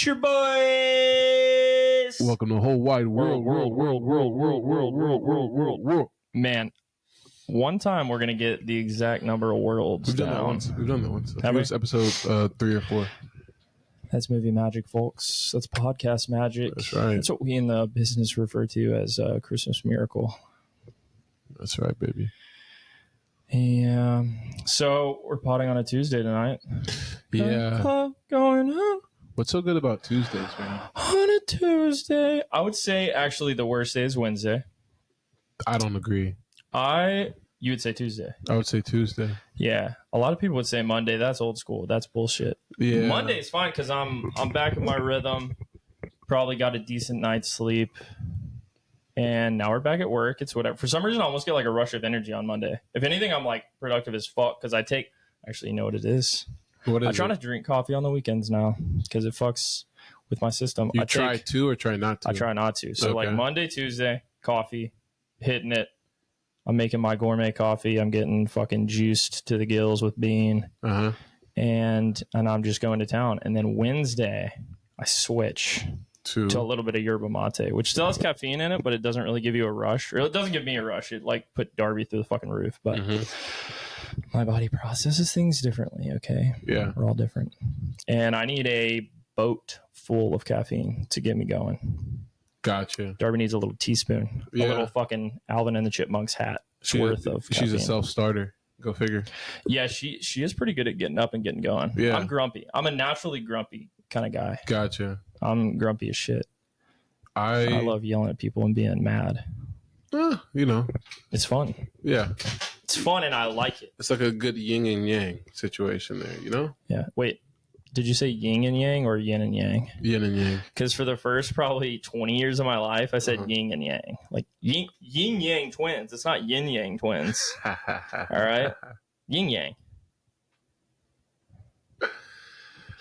Your boys. Welcome to the whole wide world. Man, one time we're gonna get the exact number of worlds. We've done that once. I think it was episode 3 or 4. That's movie magic, folks. That's podcast magic. That's right. That's what we in the business refer to as a Christmas miracle. That's right, baby. Yeah. So we're potting on a Tuesday tonight. Yeah. Going up. What's so good about Tuesdays, man? On a Tuesday. I would say actually the worst day is Wednesday. I don't agree. You would say Tuesday. I would say Tuesday. Yeah. A lot of people would say Monday. That's old school. That's bullshit. Yeah. Monday is fine because I'm back in my rhythm. Probably got a decent night's sleep. And now we're back at work. It's whatever. For some reason, I almost get like a rush of energy on Monday. If anything, I'm like productive as fuck because I take... Actually, you know what it is? What is I try it? not to drink coffee on the weekends now because it fucks with my system. You try to or try not to? I try not to. So like Monday, Tuesday, coffee, hitting it. I'm making my gourmet coffee. I'm getting fucking juiced to the gills with bean. Uh-huh. And I'm just going to town. And then Wednesday, I switch to a little bit of yerba mate, which still has caffeine in it, but it doesn't really give you a rush. Or it doesn't give me a rush. It like put Darby through the fucking roof. But my body processes things differently, okay? Yeah. We're all different. And I need a boat full of caffeine to get me going. Gotcha. Darby needs a little teaspoon. Yeah. A little fucking Alvin and the Chipmunks hat worth of caffeine. She's a self-starter. Go figure. Yeah, she is pretty good at getting up and getting going. Yeah. I'm grumpy. I'm a naturally grumpy kind of guy. Gotcha. I'm grumpy as shit. I love yelling at people and being mad. You know. It's fun. Yeah. It's fun and I like it. It's like a good yin and yang situation there, you know? Yeah. Wait, did you say yin and yang or yin and yang? Yin and yang. Because for the first probably 20 years of my life, I said yin and yang. Like yin yang twins. It's not yin yang twins. All right? Yin yang.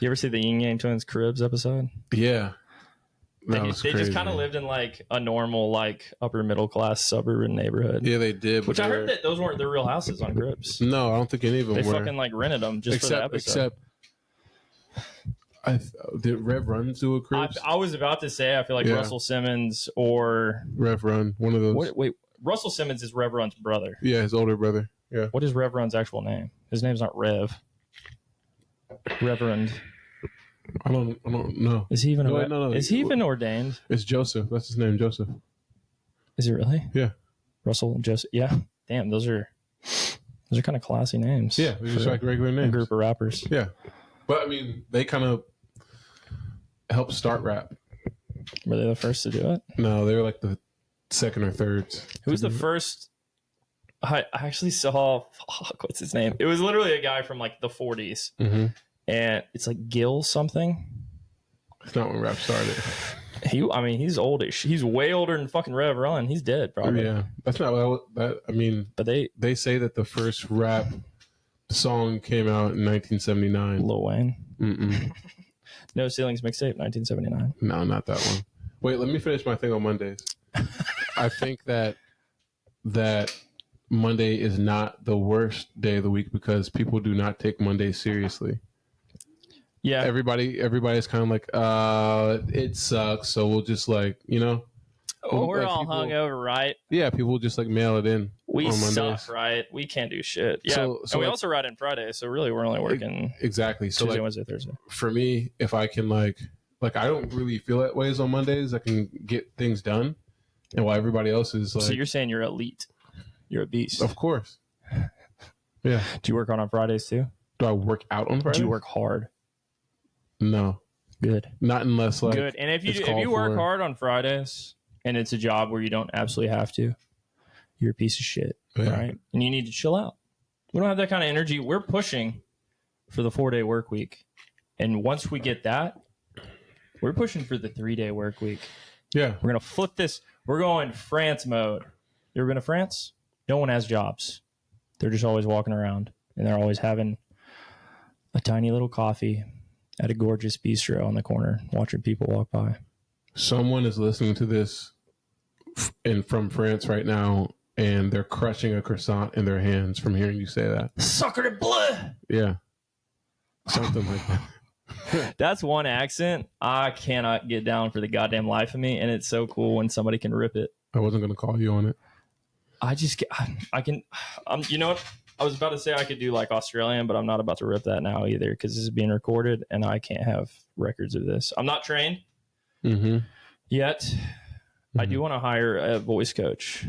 You ever see the Yin Yang Twins Cribs episode? Yeah. They just kind of lived in like a normal, like upper middle class suburban neighborhood. Yeah, they did. Which I heard that those weren't their real houses on Cribs. No, I don't think any of them were. They fucking like rented them just for the episode. Did Rev Run do a Cribs? I was about to say, I feel like Russell Simmons or... Rev Run, one of those. Wait, Russell Simmons is Rev Run's brother. Yeah, his older brother. Yeah. What is Rev Run's actual name? His name's not Rev. Reverend. I don't know. Is he even no. Is he even ordained? It's Joseph. That's his name, Joseph. Is it really? Yeah. Russell and Joseph. Yeah. Damn, those are kind of classy names. Yeah, they're just like regular names. A group of rappers. Yeah. But I mean, they kind of helped start rap. Were they the first to do it? No, they were like the second or third. Who was the first? I actually saw, what's his name? It was literally a guy from like the 40s. Mm-hmm. And it's like Gil something. It's not when rap started. He's oldish. He's way older than fucking Rev Run. He's dead, probably. Yeah. That's not that. I mean, but they say that the first rap song came out in 1979. Lil Wayne. Mm-mm. No Ceilings mixtape, 1979. No, not that one. Wait, let me finish my thing on Mondays. I think that Monday is not the worst day of the week because people do not take Mondays seriously. Yeah. Everybody's kind of like, it sucks, so we'll just like, you know. We're all hungover, right? Yeah, people just like mail it in. We suck, right? We can't do shit. Yeah, so and we also ride in Friday, so really we're only working exactly. So Tuesday, Wednesday, Thursday. For me, if I can like I don't really feel that ways on Mondays. I can get things done, and while everybody else is like, so you're saying you're elite, you're a beast, of course. Yeah. Do you work on Fridays too? Do I work out on Fridays? Do you work hard? No. Good. Not unless like good. And if you work hard on Fridays and it's a job where you don't absolutely have to, you're a piece of shit, right? And you need to chill out. We don't have that kind of energy. We're pushing for the 4-day work week, and once we get that, we're pushing for the 3-day work week. Yeah, we're gonna flip this. We're going France mode. You ever been to France? No one has jobs. They're just always walking around, and they're always having a tiny little coffee at a gorgeous bistro on the corner, watching people walk by. Someone is listening to this from France right now, and they're crushing a croissant in their hands from hearing you say that. Sacre bleu! Yeah. Something like that. That's one accent I cannot get down for the goddamn life of me, and it's so cool when somebody can rip it. I wasn't going to call you on it. I can, you know what? I was about to say I could do like Australian, but I'm not about to rip that now either because this is being recorded and I can't have records of this. I'm not trained yet. I do want to hire a voice coach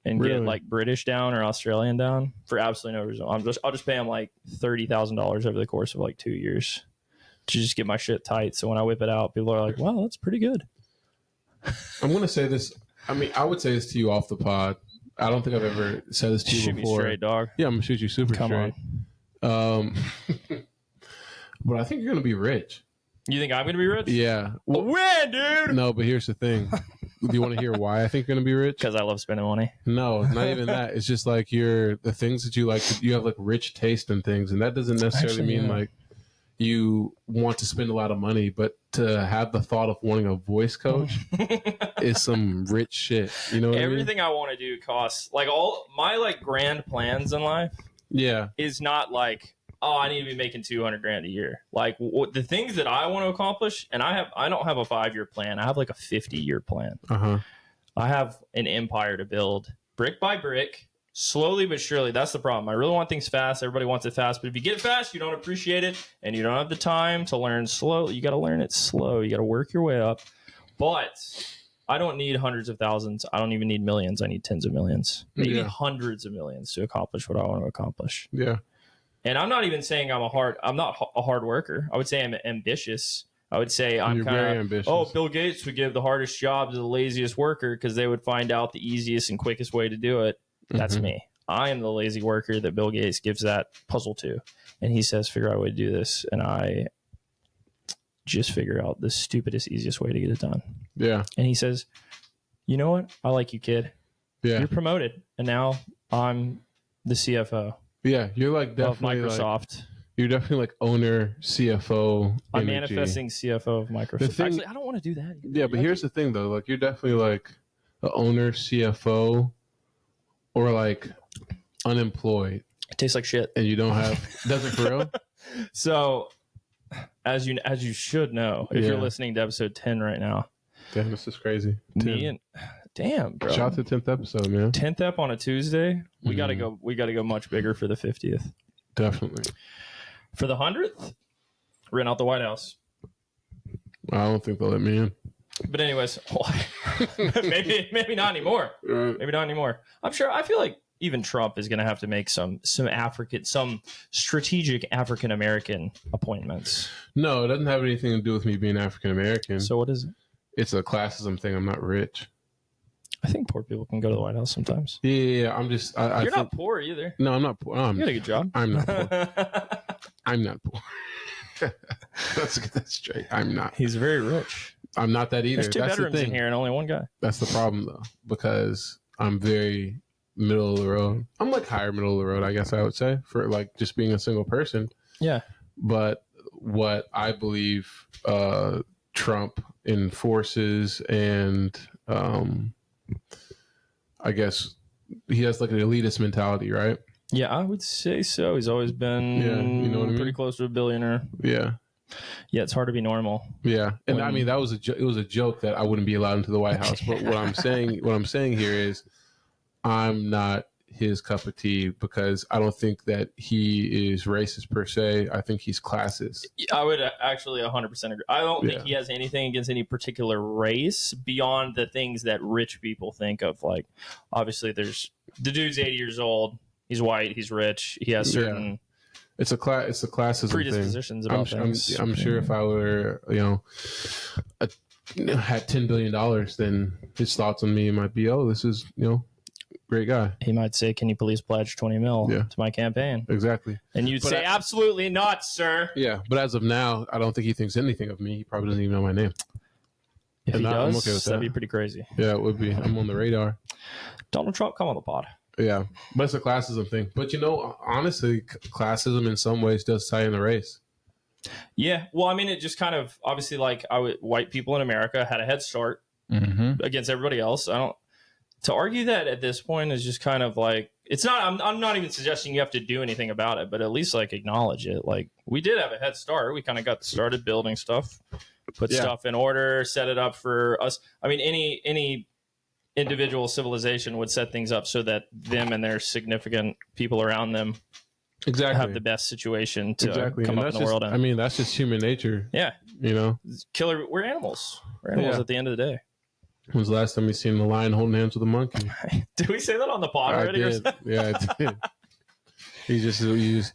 and get like British down or Australian down for absolutely no reason. I'll just pay him like $30,000 over the course of like 2 years to just get my shit tight. So when I whip it out, people are like, wow, that's pretty good. I'm going to say this. I mean, I would say this to you off the pod. I don't think I've ever said this to you before. Shoot me straight, dog. Yeah, I'm going to shoot you super straight. But I think you're going to be rich. You think I'm going to be rich? Yeah. Well, when, dude? No, but here's the thing. Do you want to hear why I think you're going to be rich? Because I love spending money. No, not even that. It's just like the things that you like. You have like rich taste in things, and that doesn't necessarily mean like you want to spend a lot of money, but to have the thought of wanting a voice coach is some rich shit. You know what Everything I mean? I want to do costs like all my like grand plans in life. Yeah, is not like, oh, I need to be making $200,000 a year. Like the things that I want to accomplish, and I don't have a 5-year plan. I have like a 50-year plan. I have an empire to build brick by brick. Slowly but surely, that's the problem. I really want things fast. Everybody wants it fast. But if you get it fast, you don't appreciate it. And you don't have the time to learn slow. You got to learn it slow. You got to work your way up. But I don't need hundreds of thousands. I don't even need millions. I need tens of millions. Maybe hundreds of millions to accomplish what I want to accomplish. Yeah. And I'm not even saying I'm not a hard worker. I would say I'm ambitious. I would say I'm kind of ambitious. Oh, Bill Gates would give the hardest job to the laziest worker because they would find out the easiest and quickest way to do it. That's me. I am the lazy worker that Bill Gates gives that puzzle to. And he says, figure out a way to do this. And I just figure out the stupidest, easiest way to get it done. Yeah. And he says, you know what? I like you, kid. Yeah. You're promoted. And now I'm the CFO. Yeah. You're like definitely of Microsoft. Like, you're definitely like owner, CFO. I'm manifesting CFO of Microsoft. Actually, I don't want to do that. Yeah, but here's the thing though. Like you're definitely like the owner, CFO, or like unemployed. It tastes like shit. And you don't have does it for real? So as you should know, if you're listening to episode 10 right now. Damn, this is crazy. Damn, bro. Shout out to 10th episode, man. 10th ep on a Tuesday. We gotta go much bigger for the 50th. Definitely. For the 100th, rent out the White House. I don't think they'll let me in. But anyways, maybe not anymore. Maybe not anymore. I feel like even Trump is going to have to make some strategic African American appointments. No, it doesn't have anything to do with me being African American. So what is it? It's a classism thing. I'm not rich. I think poor people can go to the White House sometimes. Yeah. I'm just. You're not poor either. No, I'm not poor. You got a good job. I'm not poor. I'm not poor. Let's get that straight. I'm not. He's very rich. I'm not that either. There's two bedrooms in here and only one guy. That's the problem, though, because I'm very middle of the road. I'm like higher middle of the road, I guess I would say, for like just being a single person. Yeah. But what I believe Trump enforces, and I guess he has like an elitist mentality, right? Yeah, I would say so. He's always been pretty close to a billionaire. Yeah. Yeah, it's hard to be normal. Yeah. And I mean, that was it was a joke that I wouldn't be allowed into the White House. But what I'm saying here is I'm not his cup of tea, because I don't think that he is racist per se. I think he's classist. I would actually 100% agree. I don't think he has anything against any particular race beyond the things that rich people think of. Like, obviously, there's the dude's 80 years old. He's white. He's rich. He has certain. Yeah. It's a classism predispositions thing. About things. I'm sure if I were, had $10 billion, then his thoughts on me might be, oh, this is, great guy. He might say, can you please pledge 20 mil to my campaign? Exactly. And you'd say, absolutely not, sir. Yeah. But as of now, I don't think he thinks anything of me. He probably doesn't even know my name. If he does, I'm okay with that'd be pretty crazy. Yeah, it would be. I'm on the radar. Donald Trump, come on the pod. Yeah, but it's a classism thing. But honestly, classism in some ways does tie in the race. Yeah, well, I mean, it just kind of obviously like white people in America had a head start against everybody else. To argue that at this point is just kind of like it's not. I'm not even suggesting you have to do anything about it, but at least like acknowledge it. Like we did have a head start. We kind of got started building stuff, put stuff in order, set it up for us. I mean, any individual civilization would set things up so that them and their significant people around them have the best situation to come up in the world. I mean, that's just human nature. Yeah, you know, we're animals. We're animals at the end of the day. When was the last time you seen a lion holding hands with a monkey? Did we say that on the pod already? I did. Yeah, I did.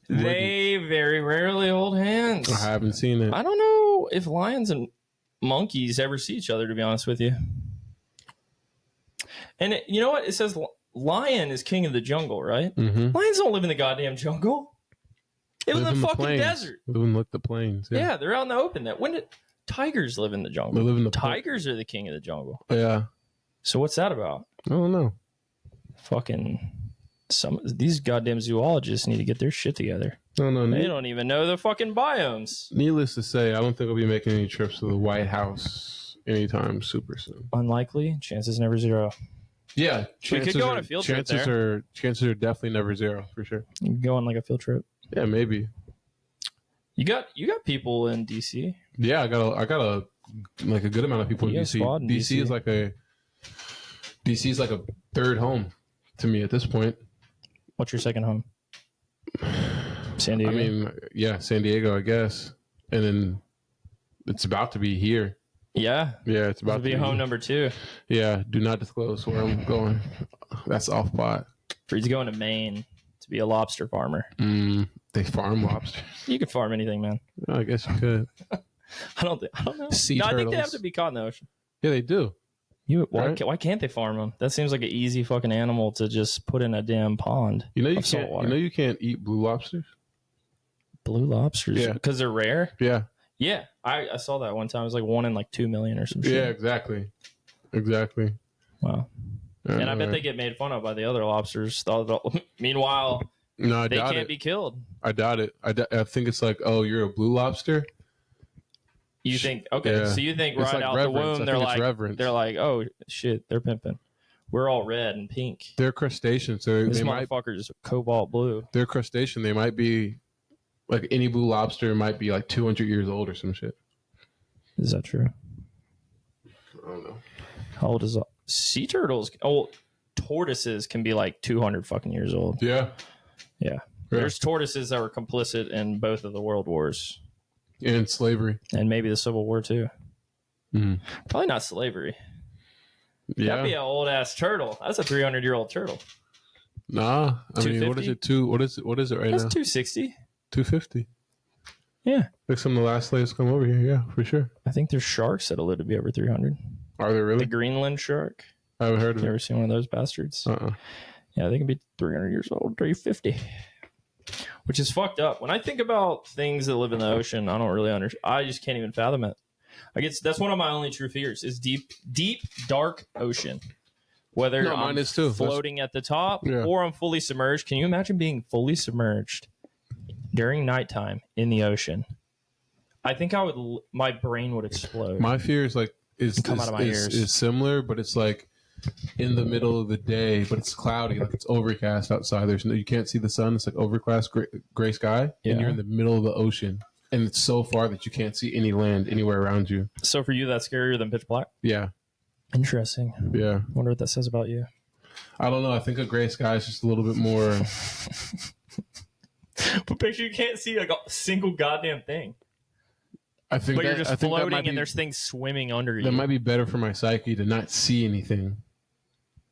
They very rarely hold hands. I haven't seen it. I don't know if lions and monkeys ever see each other, to be honest with you. And you know what? It says lion is king of the jungle, right? Mm-hmm. Lions don't live in the goddamn jungle. They live in the fucking desert. They live in the plains. Yeah, they're out in the open. When did tigers live in the jungle? They live in the tigers are the king of the jungle. Yeah. So what's that about? I don't know. Fucking these goddamn zoologists need to get their shit together. No. They don't even know the fucking biomes. Needless to say, I don't think I'll be making any trips to the White House anytime super soon. Unlikely. Chances never zero. Yeah, we could go on a field trip there. Chances are definitely never zero for sure. You can go on like a field trip. Yeah, maybe. You got people in DC. Yeah, I got a good amount of people in DC. DC is like a third home to me at this point. What's your second home? San Diego. I mean, yeah, San Diego, I guess, and then it's about to be here. Yeah, it's about to be home number 2. Yeah, do not disclose where I'm going. That's off pot. He's going to Maine to be a lobster farmer. They farm lobsters. You can farm anything, man. I guess you could. I don't know. Sea turtles. I think they have to be caught in the ocean. Yeah, they do. Why can't they farm them? That seems like an easy fucking animal to just put in a damn pond. You know you can't eat blue lobsters. Blue lobsters? Yeah, because they're rare. Yeah. Yeah, I saw that one time. It was like 1 in like 2 million or some shit. Yeah, exactly. Wow. And I bet they get made fun of by the other lobsters. Meanwhile, they can't be killed. I doubt it. I think it's like, oh, you're a blue lobster. You think so? You think right out the womb they're like, oh shit, they're pimping. We're all red and pink. They're crustaceans. This motherfucker's cobalt blue. They're crustacean. They might be like any blue lobster might be like 200 years old or some shit. Is that true? I don't know. How old is sea turtles? Oh, tortoises can be like 200 fucking years old. Yeah. There's tortoises that were complicit in both of the world wars. And slavery. And maybe the Civil War too. Probably not slavery. Yeah. That'd be an old ass turtle. That's a 300-year-old turtle. Nah. I mean, what is it? What is it right now? That's 260. 250. Yeah. Like some of the last slaves come over here. Yeah, for sure. I think there's sharks that'll live to be over 300. Are there really? The Greenland shark. I haven't heard of it. You ever seen one of those bastards? Yeah, they can be 300 years old, 350. Which is fucked up. When I think about things that live in the ocean, I don't really understand. I just can't even fathom it. I guess that's one of my only true fears is deep, dark ocean. Whether I'm floating at the top or I'm fully submerged. Can you imagine being fully submerged during nighttime in the ocean? I think my brain would explode. My fear is come out of my ears. Is similar, but it's like in the middle of the day, but it's cloudy, like it's overcast outside. You can't see the sun. It's like overcast, gray sky, and you're in the middle of the ocean, and it's so far that you can't see any land anywhere around you. So for you, that's scarier than pitch black? Yeah. Interesting. Yeah. Wonder what that says about you. I don't know. I think a gray sky is just a little bit more. But picture you can't see a single goddamn thing. But you're just floating and there's things swimming under you. That might be better for my psyche to not see anything.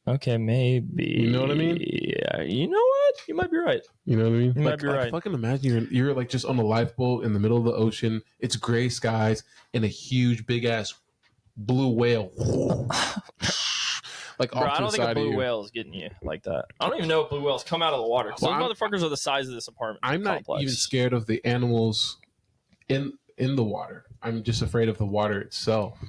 Okay, maybe. You know what I mean? Yeah. You know what? You might be right. You know what I mean? You might be right. Fucking imagine you're like just on a lifeboat in the middle of the ocean. It's gray skies and a huge big ass blue whale. Like Bro, I don't think a blue whale is getting you like that. I don't even know if blue whales come out of the water. Those motherfuckers are the size of this apartment. I'm not even scared of the animals in the water. I'm just afraid of the water itself.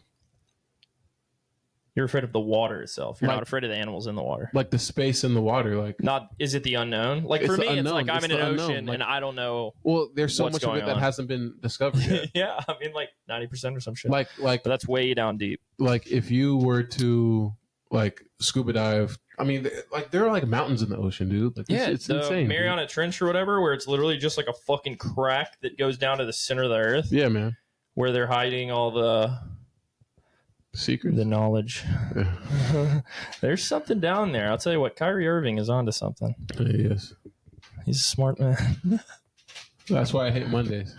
You're afraid of the water itself. You're not afraid of the animals in the water. Like the space in the water. Is it the unknown? Like for me, it's like I'm in an ocean and I don't know. Well, there's so much of it that hasn't been discovered yet. Yeah, I mean like 90% or some shit. But that's way down deep. Like if you were to like scuba dive. I mean, like there are like mountains in the ocean, dude. Like, it's the insane. Mariana Trench or whatever, where it's literally just like a fucking crack that goes down to the center of the earth. Yeah, man. Where they're hiding all the secrets, the knowledge. Yeah. There's something down there. I'll tell you what, Kyrie Irving is onto something. Yes. He's a smart man. That's why I hate Mondays.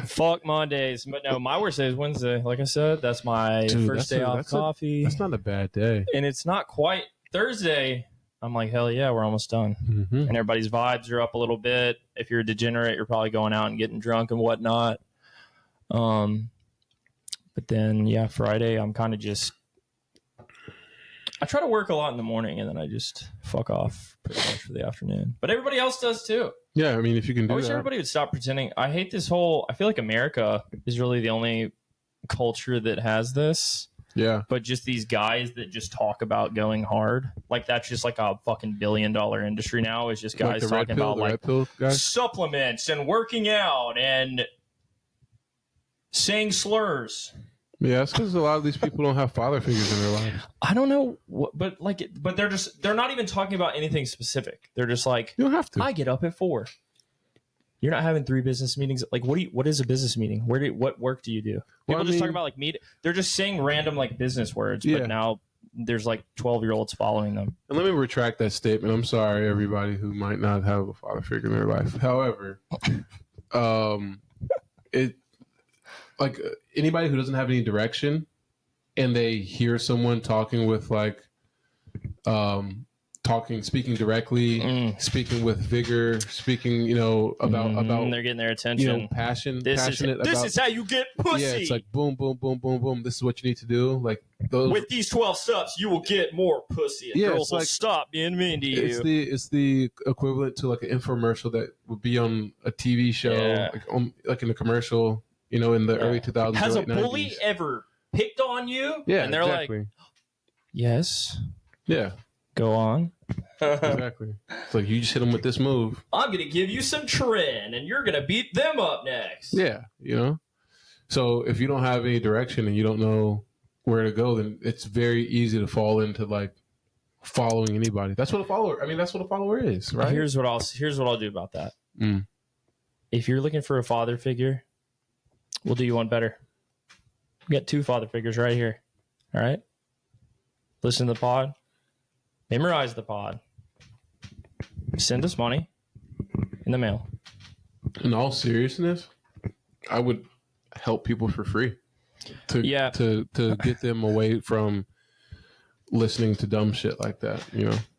Fuck Mondays. But no, my worst day is Wednesday. Like I said, that's my first day off coffee. That's not a bad day. And it's not quite Thursday. I'm like, hell yeah, we're almost done. Mm-hmm. And everybody's vibes are up a little bit. If you're a degenerate, you're probably going out and getting drunk and whatnot. But then, yeah, Friday, I'm kind of just... I try to work a lot in the morning, and then I just fuck off pretty much for the afternoon. But everybody else does, too. Yeah, I mean, if you can do that. I wish everybody would stop pretending. I hate this whole... I feel like America is really the only culture that has this. Yeah. But just these guys that just talk about going hard. Like, that's just like a fucking $1 billion industry now. Is just guys like talking about, like, guys? Supplements and working out and saying slurs. Yeah, that's because a lot of these people don't have father figures in their life. I don't know, but they're not even talking about anything specific. They're just like, you don't have to. I get up at 4. You're not having 3 business meetings. Like, what is a business meeting? What work do you do? People just talk about like meet. They're just saying random like business words, but now there's like 12-year-olds following them. And let me retract that statement. I'm sorry, everybody who might not have a father figure in their life. However, it. Like anybody who doesn't have any direction and they hear someone talking with like speaking directly, speaking with vigor, speaking, about they're getting their attention. Passionate this about, is how you get pussy. Yeah, it's like boom, boom, boom, boom, boom. This is what you need to do. Like with these 12 steps, you will get more pussy. And girls will stop being mean to you. It's the equivalent to like an infomercial that would be on a TV show, like in a commercial. In the early 2000s. Has a bully 90s. Ever picked on you? Yeah, and they're like, yes. Yeah. Go on. Exactly. It's like, you just hit them with this move. I'm going to give you some trend, and you're going to beat them up next. Yeah, So if you don't have any direction and you don't know where to go, then it's very easy to fall into, like, following anybody. That's what a follower is, right? Here's what I'll do about that. If you're looking for a father figure... We'll do you one better. We got 2 father figures right here. All right? Listen to the pod. Memorize the pod. Send us money in the mail. In all seriousness, I would help people for free to get them away from listening to dumb shit like that,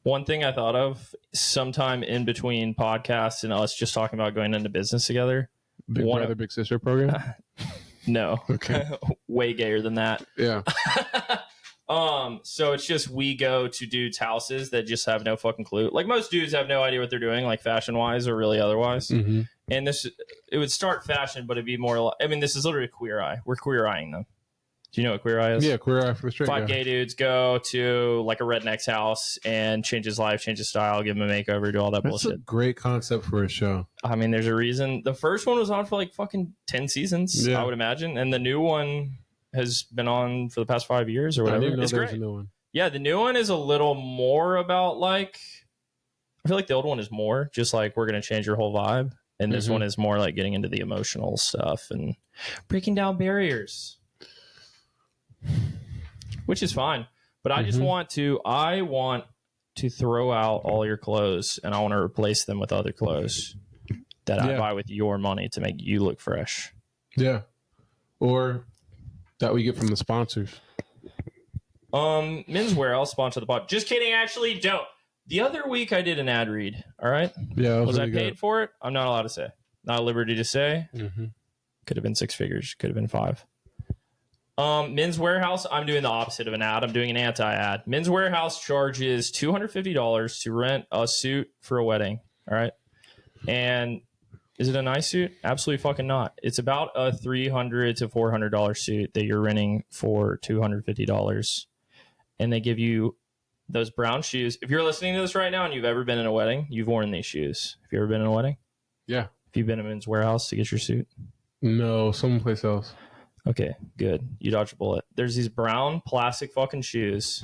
One thing I thought of sometime in between podcasts and us just talking about going into business together. Big Brother, Big Sister program? No. Okay. Way gayer than that. Yeah. So it's just we go to dudes' houses that just have no fucking clue. Like most dudes have no idea what they're doing, like fashion-wise or really otherwise. Mm-hmm. And it would start fashion, but it'd be more like, this is literally a queer eye. We're queer eyeing them. Do you know what queer eye is? Yeah, queer eye for sure. 5 gay dudes go to like a redneck's house and change his life, change his style, give him a makeover, do all that bullshit. That's a great concept for a show. There's a reason. The first one was on for like fucking 10 seasons, I would imagine. And the new one has been on for the past 5 years or whatever. It's great. A new one. Yeah, the new one is a little more about like, I feel like the old one is more just like, we're going to change your whole vibe. And this one is more like getting into the emotional stuff and breaking down barriers. Which is fine, but I just want to throw out all your clothes and I want to replace them with other clothes that I buy with your money to make you look fresh. Yeah. Or that we get from the sponsors. Men's Wearhouse sponsor the pod. Just kidding. Actually, don't. The other week I did an ad read. All right. Yeah. Was I paid for it? I'm not allowed to say. Not at liberty to say. Could have been 6 figures. Could have been 5. Men's Wearhouse, I'm doing the opposite of an ad. I'm doing an anti-ad. Men's Wearhouse charges $250 to rent a suit for a wedding. All right. And is it a nice suit? Absolutely fucking not. It's about a $300 to $400 suit that you're renting for $250. And they give you those brown shoes. If you're listening to this right now and you've ever been in a wedding, you've worn these shoes. Have you ever been in a wedding? Yeah. Have you been in Men's Wearhouse to get your suit? No, someplace else. Okay, good. You dodged a bullet. There's these brown plastic fucking shoes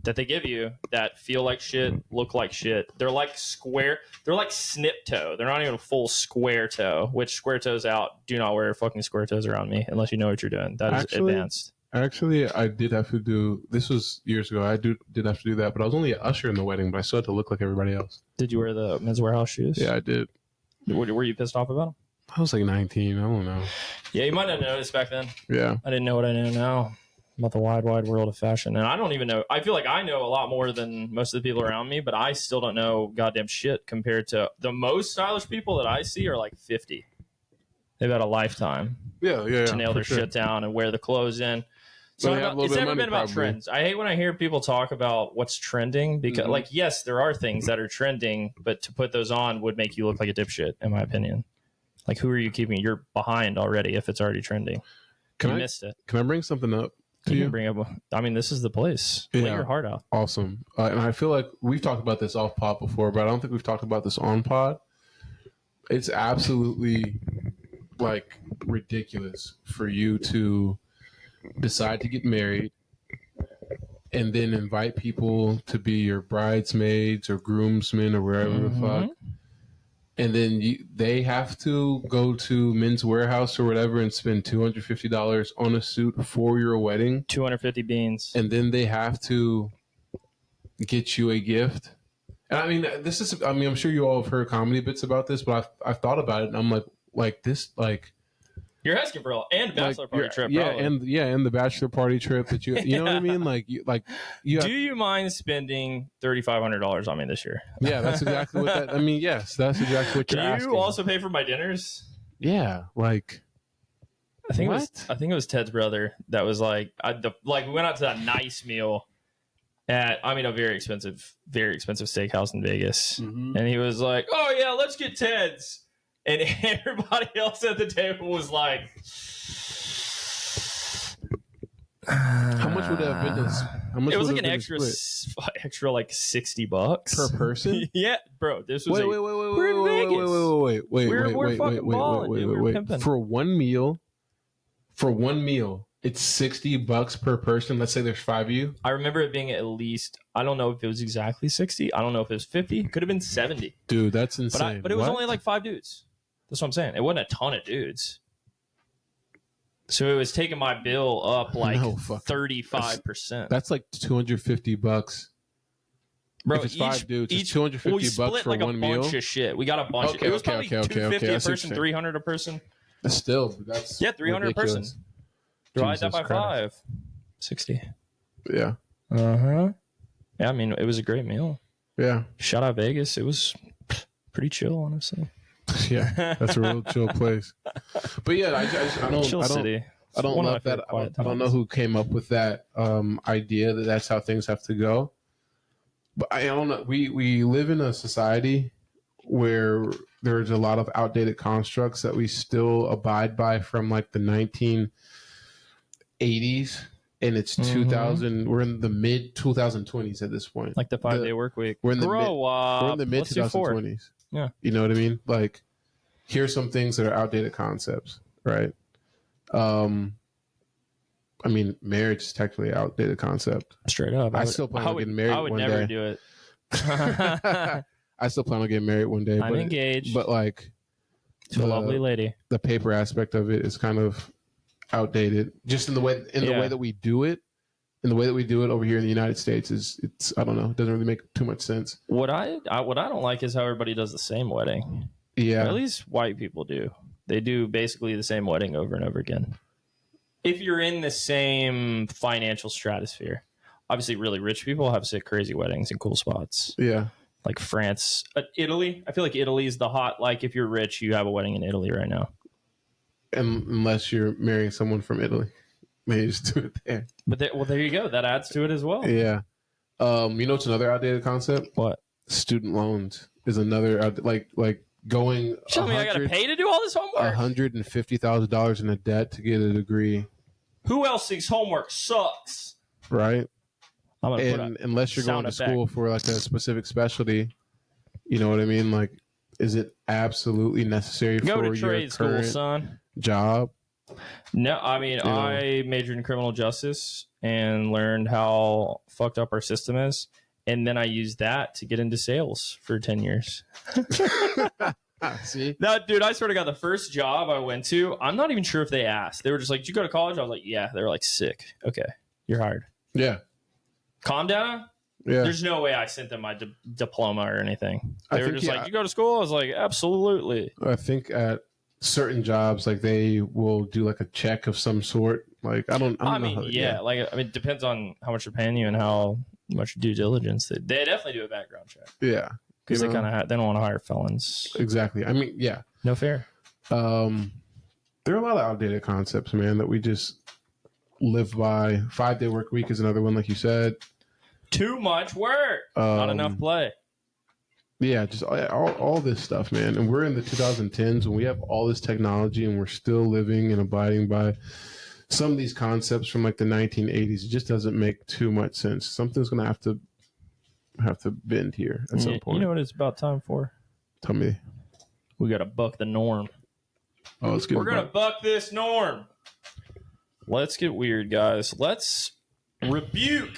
that they give you that feel like shit, look like shit. They're like square. They're like snip toe. They're not even a full square toe. Which square toes out? Do not wear fucking square toes around me unless you know what you're doing. That is advanced. Actually, I did have to do. This was years ago. I did have to do that, but I was only an usher in the wedding. But I still had to look like everybody else. Did you wear the men's Wearhouse shoes? Yeah, I did. Were you pissed off about them? I was like 19. I don't know. Yeah, you might not have noticed back then. Yeah. I didn't know what I know now about the wide world of fashion. And I don't even know. I feel like I know a lot more than most of the people around me, but I still don't know goddamn shit compared to the most stylish people that I see are like 50. They've had a lifetime to nail their shit down and wear the clothes in. So it's never been about trends. I hate when I hear people talk about what's trending because, like, yes, there are things that are trending, but to put those on would make you look like a dipshit, in my opinion. Like, who are you keeping? You're behind already if it's already trending. You missed it. Can I bring something up to you? Can bring up. I mean, this is the place. Let your heart out. Awesome. And I feel like we've talked about this off pod before, but I don't think we've talked about this on pod. It's absolutely, like, ridiculous for you to decide to get married and then invite people to be your bridesmaids or groomsmen or wherever the fuck, and then they have to go to Men's Wearhouse or whatever and spend $250 on a suit for your wedding. 250 beans. And then they have to get you a gift. And I mean, I'm sure you all have heard comedy bits about this, but I've thought about it and I'm like this, like, you're asking for and bachelor party trip, probably. and the bachelor party trip that you know what I mean, do you mind spending $3,500 on me this year? Yeah, that's exactly what that. I mean, yes, that's exactly what you're asking. You also pay for my dinners? Yeah, like I think it was Ted's brother that was like, we went out to that nice meal at a very expensive steakhouse in Vegas, and he was like, "Oh yeah, let's get Ted's." And everybody else at the table was like, how much would that have been? It was like an extra like $60 per person. Yeah, bro. This was wait. For one meal, it's $60 per person. Let's say there's 5 of you. I remember it being at least, I don't know if it was exactly 60. I don't know if it was 50. It could have been 70. Dude, that's insane. But it was only like 5 dudes. That's what I'm saying. It wasn't a ton of dudes. So it was taking my bill up like 35%. That's like $250. Bro, if it's 5 dudes, it's $250 for like one meal. Bunch of shit. We got a bunch. It was probably $250 a person, $300 a person. Still, that's $300 ridiculous. a person. Divide that by 5. 60. Yeah. Yeah, I mean, it was a great meal. Yeah. Shout out Vegas. It was pretty chill, honestly. Yeah, that's a real chill place. But yeah, I don't love that. I don't know who came up with that idea that that's how things have to go. But I don't know. We live in a society where there's a lot of outdated constructs that we still abide by from like the 1980s, and it's 2000. We're in the mid 2020s at this point. Like the 5-day work week. We're in the mid 2020s. Yeah. You know what I mean? Like, here's some things that are outdated concepts, right? I mean, marriage is technically an outdated concept. Straight up. I still plan on getting married one day. I would never do it. I still plan on getting married one day. I'm engaged. But like, to a lovely lady. The paper aspect of it is kind of outdated. Just in the way that we do it. And the way that we do it over here in the United States it's I don't know, it doesn't really make too much sense. What I don't like is how everybody does the same wedding. Yeah. Or at least white people do. They do basically the same wedding over and over again. If you're in the same financial stratosphere. Obviously, really rich people have sick, crazy weddings in cool spots. Yeah. Like France. Italy. I feel like Italy is the hot, like if you're rich, you have a wedding in Italy right now. Unless you're marrying someone from Italy. Maybe just do it there. But there you go. That adds to it as well. Yeah. You know what's another outdated concept? What? Student loans is another like going. Show me I gotta pay to do all this homework. $150,000 in a debt to get a degree. Who else thinks homework sucks? Right. Unless you're going to school for like a specific specialty, you know what I mean? Like, is it absolutely necessary for your trade school, son? Job? No, I mean, I majored in criminal justice, and learned how fucked up our system is. And then I used that to get into sales for 10 years. See? No, dude, I sort of got the first job I went to. I'm not even sure if they asked. They were just like, did you go to college? I was like, yeah. They were like, sick. Okay, you're hired. Yeah. Calm data? Yeah. There's no way I sent them my diploma or anything. They were just like, did you go to school? I was like, absolutely. I think at certain jobs, like they will do like a check of some sort. Like, I don't know. It depends on how much they're paying you and how much due diligence. They definitely do a background check. Yeah. Because they kind of they don't want to hire felons. Exactly. I mean, yeah. No fair. There are a lot of outdated concepts, man, that we just live by. 5-day work week is another one, like you said. Too much work. Not enough play. Yeah, just all this stuff, man. And we're in the 2010s and we have all this technology and we're still living and abiding by some of these concepts from like the 1980s. It just doesn't make too much sense. Something's going to have to bend here at some point. You know what it's about time for? Tell me. We got to buck the norm. Oh, let's get. We're going to buck this norm. Let's get weird, guys. Let's rebuke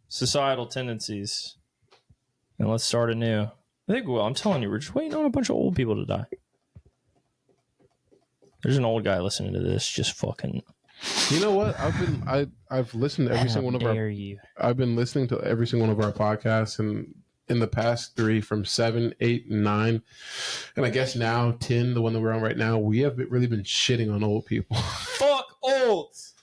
societal tendencies. And let's start anew. I'm telling you, we're just waiting on a bunch of old people to die. There's an old guy listening to this, just fucking. You know what? I've listened to every single one of our. I've been listening to every single one of our podcasts, and in the past 3, from 7, 8, and 9, and I guess now 10, the one that we're on right now, we have really been shitting on old people. Fuck olds.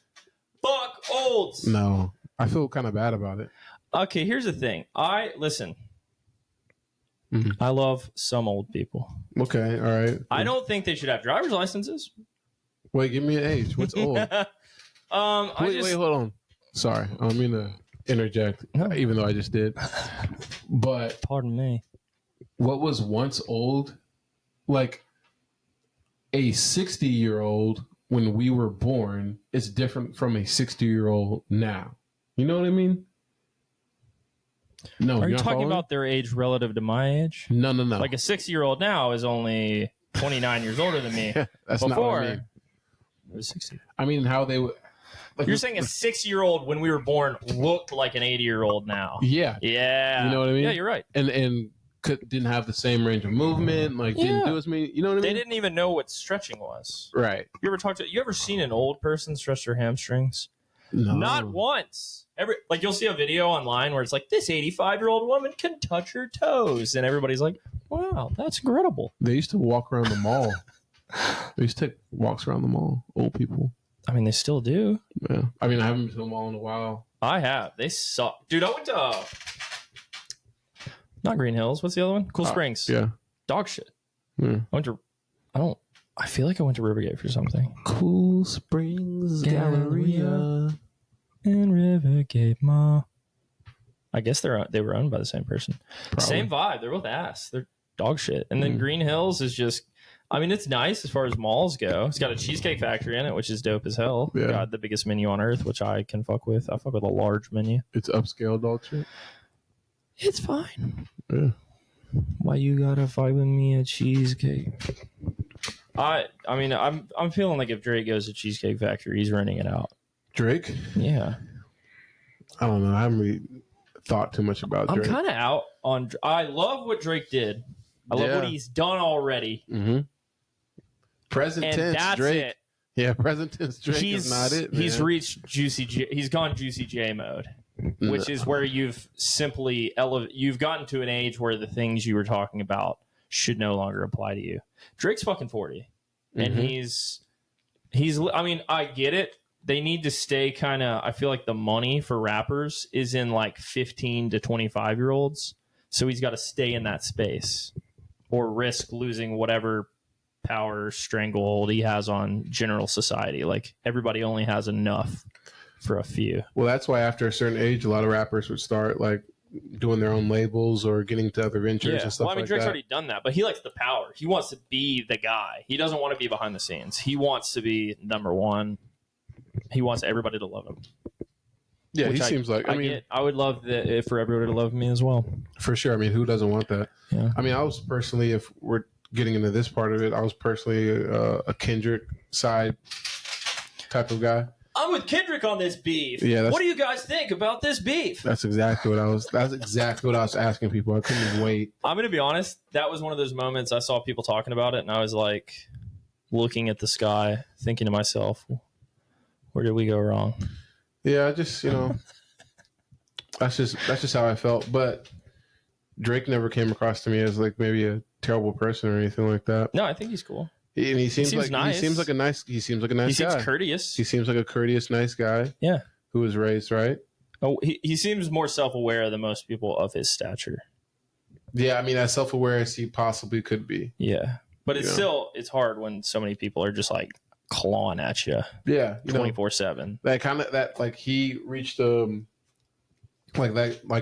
Fuck olds. No, I feel kind of bad about it. Okay, here's the thing. Listen. Mm-hmm. I love some old people. Okay, all right. I don't think they should have driver's licenses. Wait, give me an age. What's old? Wait, hold on. Sorry, I don't mean to interject, even though I just did. But pardon me. What was once old, like a 60-year-old when we were born, is different from a 60-year-old now. You know what I mean? No, are you talking about their age relative to my age? No. Like a 60-year-old now is only 29 years older than me. That's Before, not what I mean. It was 60. I mean how they would. Like, you're saying a 6-year-old when we were born looked like an 80-year-old now. Yeah. You know what I mean? Yeah, you're right. And didn't have the same range of movement. Like didn't do as many. You know what I mean? They didn't even know what stretching was. Right. You ever seen an old person stretch their hamstrings? No. Not once. You'll see a video online where it's like, this 85-year-old woman can touch her toes, and everybody's like, wow, that's incredible. They used to walk around the mall. They used to take walks around the mall. Old people. I mean, they still do. Yeah. I mean, I haven't been to the mall in a while. I have. They suck. Dude, I went to not Green Hills. What's the other one? Cool Springs. Yeah. Dog shit. Yeah. I feel like I went to Rivergate for something. Cool Springs Galleria. In Rivergate Mall. I guess they were owned by the same person. Probably. Same vibe. They're both ass. They're dog shit. And then Green Hills is just, I mean, it's nice as far as malls go. It's got a Cheesecake Factory in it, which is dope as hell. Yeah. Got the biggest menu on earth, which I can fuck with. I fuck with a large menu. It's upscale dog shit. It's fine. Yeah. Why you gotta fight with me at Cheesecake? I mean, I'm feeling like if Drake goes to Cheesecake Factory, he's renting it out. Drake? Yeah. I don't know. I haven't really thought too much about Drake. I'm kind of out on. I love what Drake did. I love what he's done already. Mm-hmm. Present tense Drake. It. Yeah, present tense Drake is not it. Man. He's reached Juicy J. He's gone Juicy J mode, which is where you've simply you've gotten to an age where the things you were talking about should no longer apply to you. Drake's fucking 40, and he's. I mean, I get it. They need to stay kind of, I feel like the money for rappers is in like 15 to 25-year-olds. So he's got to stay in that space or risk losing whatever power stranglehold he has on general society. Like everybody only has enough for a few. Well, that's why after a certain age, a lot of rappers would start like doing their own labels or getting to other ventures and stuff like that. Drake's already done that, but he likes the power. He wants to be the guy. He doesn't want to be behind the scenes. He wants to be number one. He wants everybody to love him. Yeah, seems like. I would love for everybody to love me as well. For sure. I mean, who doesn't want that? Yeah. I mean, I was personally, if we're getting into this part of it, I was personally a Kendrick side type of guy. I'm I'm with Kendrick on this beef. Yeah, what do you guys think about this beef? That's exactly what I was asking people. I couldn't wait. I'm going to be honest. That was one of those moments I saw people talking about it, and I was like looking at the sky, thinking to myself, where did we go wrong? Yeah, I just, that's just how I felt. But Drake never came across to me as like maybe a terrible person or anything like that. No, I think he's cool. He seems nice. He seems like a nice guy. He seems courteous. He seems like a courteous, nice guy. Yeah. Who was raised right. Oh, he seems more self-aware than most people of his stature. Yeah, I mean, as self-aware as he possibly could be. Yeah. But it's still, it's hard when so many people are just like clawing at you. Yeah. 24/7. Like he reached like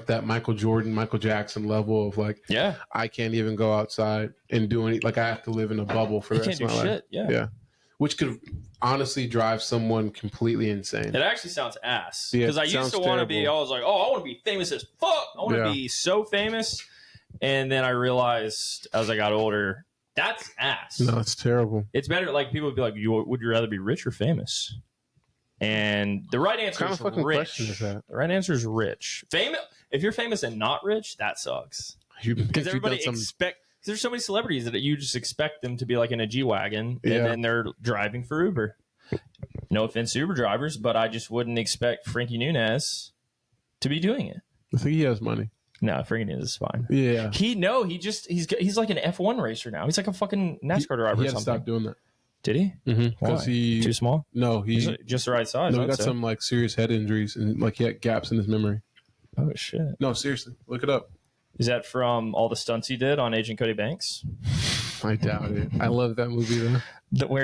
that Michael Jordan, Michael Jackson level of like, I can't even go outside and do any, like I have to live in a bubble for the rest of my life. Yeah. Which could honestly drive someone completely insane. It actually sounds ass. Because I used to want to be, I was like, I want to be famous as fuck. I want to be so famous. And then I realized as I got older, that's ass. No, it's terrible. It's better. Like people would be like, would you rather be rich or famous? And the right answer is rich. The right answer is rich. Famous. If you're famous and not rich, that sucks. Because everybody there's so many celebrities that you just expect them to be like in a G-Wagon and then they're driving for Uber. No offense to Uber drivers, but I just wouldn't expect Frankie Muniz to be doing it. I think he has money. No, Frankie Muniz is fine. Yeah. He's like an F1 racer now. He's like a fucking NASCAR driver. He or had something. to stop doing that. Did he? Because he too small. No, he's just the right size. No, he got some like serious head injuries and like he had gaps in his memory. Oh shit! No, seriously, look it up. Is that from all the stunts he did on Agent Cody Banks? I doubt it. I love that movie though.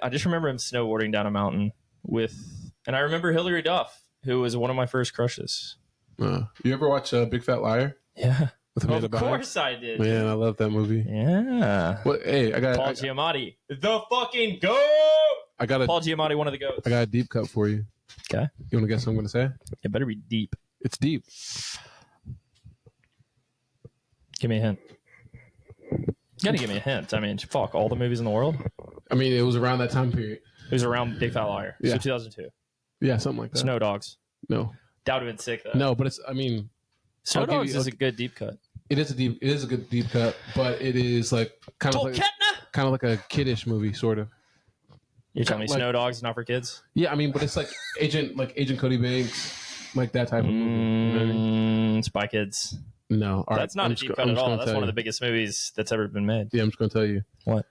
I just remember him snowboarding down a mountain and I remember Hilary Duff, who was one of my first crushes. You ever watch Big Fat Liar? Yeah. Of course I did. Man, I love that movie. Yeah. Hey, I got Paul Giamatti, the fucking goat. Paul Giamatti, one of the goats. I got a deep cut for you. Okay. You want to guess what I'm going to say? It better be deep. It's deep. Give me a hint. You got to give me a hint. I mean, fuck, all the movies in the world? I mean, it was around that time period. It was around Big Fat Liar. Yeah. So 2002. Yeah, something like that. Snow Dogs. No. That would have been sick, though. No, but Snow Dogs is a good deep cut. It is a good deep cut, but it is like kind of like a kiddish movie, sort of. You're telling me Snow Dogs is not for kids? Yeah, I mean, but it's like Agent Cody Banks, like that type of movie. You know what I mean? Spy Kids. No, that's not a deep cut at all. That's one of the biggest movies that's ever been made. Yeah, I'm just going to tell you. What?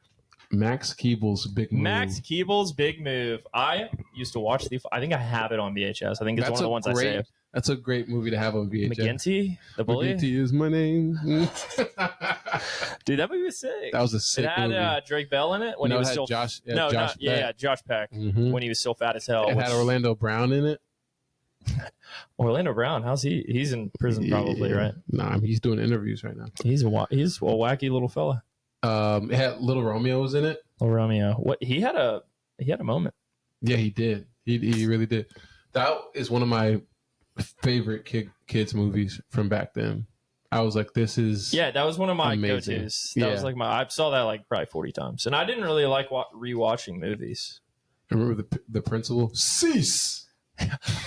Max Keeble's Big Move. Max Keeble's Big Move. I used to watch I think I have it on VHS. I think it's one of the ones I saved. That's a great movie to have on VHS. McGinty, the bully. McGinty is my name. Dude, that movie was sick. That was a sick movie. It had Drake Bell in it when he was still Josh. Josh Peck when he was still fat as hell. It had Orlando Brown in it. Orlando Brown, how's he? He's in prison probably, right? Nah, he's doing interviews right now. He's a wacky little fella. It had Little Romeo was in it. Little Romeo. What he had a moment. Yeah, he did. He really did. That is one of my favorite kids movies from back then. I was like, this is that was one of my amazing. go-tos. That was like I saw that like probably 40 times, and I didn't really like rewatching movies. Remember the principal? Cease.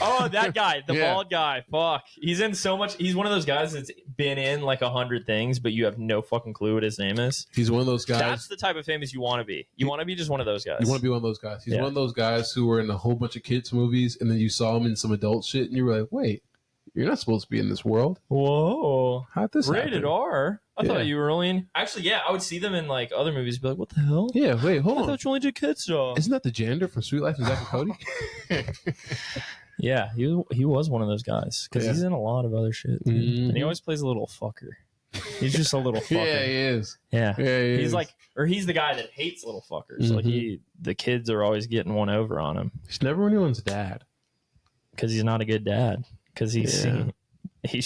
Oh, that guy, the bald guy. Fuck, he's in so much. He's one of those guys that's been in like 100 things, but you have no fucking clue what his name is. He's one of those guys. That's the type of famous you want to be. You want to be just one of those guys. You want to be one of those guys. He's one of those guys who were in a whole bunch of kids movies, and then you saw him in some adult shit, and you were like, wait, you're not supposed to be in this world. Whoa, how'd this rated happen? R? I thought you were only in. Actually, yeah, I would see them in like other movies. Be like, what the hell? Yeah, wait, hold on. I thought you only did kids stuff. Isn't that the janitor from Sweet Life and Zack and Cody? Yeah, he was one of those guys because he's in a lot of other shit, and he always plays a little fucker. He's just a little fucker. Yeah, he is. Yeah, he is. like, or he's the guy that hates little fuckers. Like the kids are always getting one over on him. He's never anyone's dad Because he's not a good dad. Because he's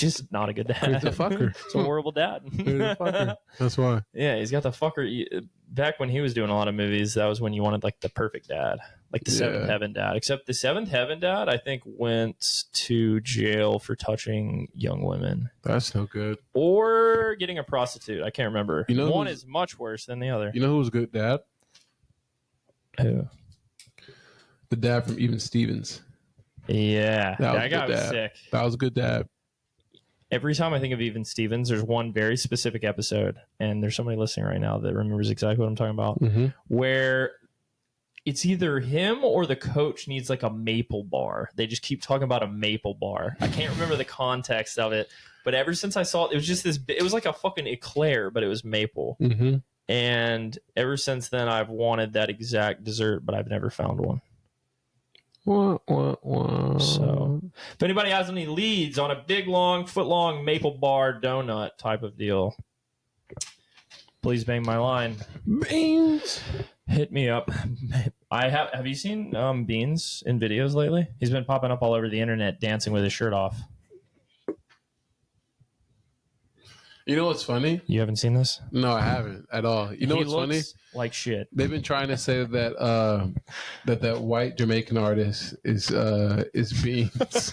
just not a good dad. He's a fucker. He's a horrible dad. He's a fucker. That's why. Yeah, he's got the fucker. Back when he was doing a lot of movies, that was when you wanted like the perfect dad, like the Seventh Heaven dad. Except the Seventh Heaven dad, I think, went to jail for touching young women. That's no good. Or getting a prostitute. I can't remember. You know, one is much worse than the other. You know who's a good dad? Who? The dad from Even Stevens. Yeah, that guy was sick. That was a good dab. Every time I think of Even Stevens, there's one very specific episode, and there's somebody listening right now that remembers exactly what I'm talking about, where it's either him or the coach needs like a maple bar. They just keep talking about a maple bar. I can't remember the context of it, but ever since I saw it, it was just this. It was like a fucking eclair, but it was maple. And ever since then, I've wanted that exact dessert, but I've never found one. So, if anybody has any leads on a big, long, foot-long maple bar donut type of deal, please bang my line. Beans. Hit me up. Have you seen Beans in videos lately? He's been popping up all over the internet dancing with his shirt off. You know what's funny? You haven't seen this? No, I haven't at all. You know what's funny? Like shit. They've been trying to say that that white Jamaican artist is Beans.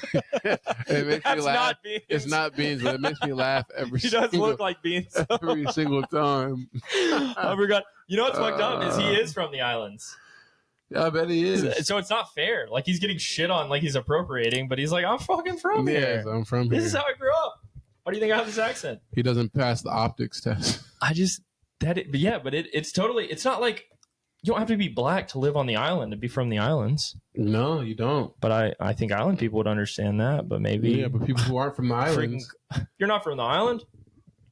It makes me laugh. Not Beans. It's not Beans, but it makes me laugh He does look like Beans every single time. I forgot. You know what's fucked up is he is from the islands. Yeah, I bet he is. So it's not fair. Like he's getting shit on, like he's appropriating, but he's like, I'm fucking from here. I'm from here. This is how I grew up. Why do you think I have this accent? He doesn't pass the optics test. It's totally, it's not like you don't have to be black to live on the island, to be from the islands. No, you don't. But I think island people would understand that, but maybe. Yeah, but people who aren't from the islands. You're not from the island?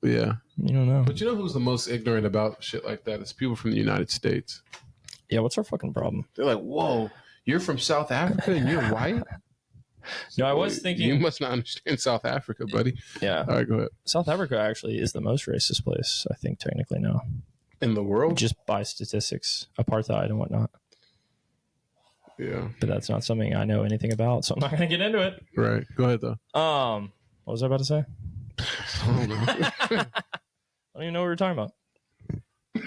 Yeah. You don't know. But you know who's the most ignorant about shit like that? It's people from the United States. Yeah, what's our fucking problem? They're like, whoa, you're from South Africa and you're white? No, I was thinking... You must not understand South Africa, buddy. Yeah. All right, go ahead. South Africa actually is the most racist place, I think, technically now. In the world? Just by statistics, apartheid and whatnot. Yeah. But that's not something I know anything about, so I'm not going to get into it. Right. Go ahead, though. What was I about to say? I don't know. I don't even know what we were talking about.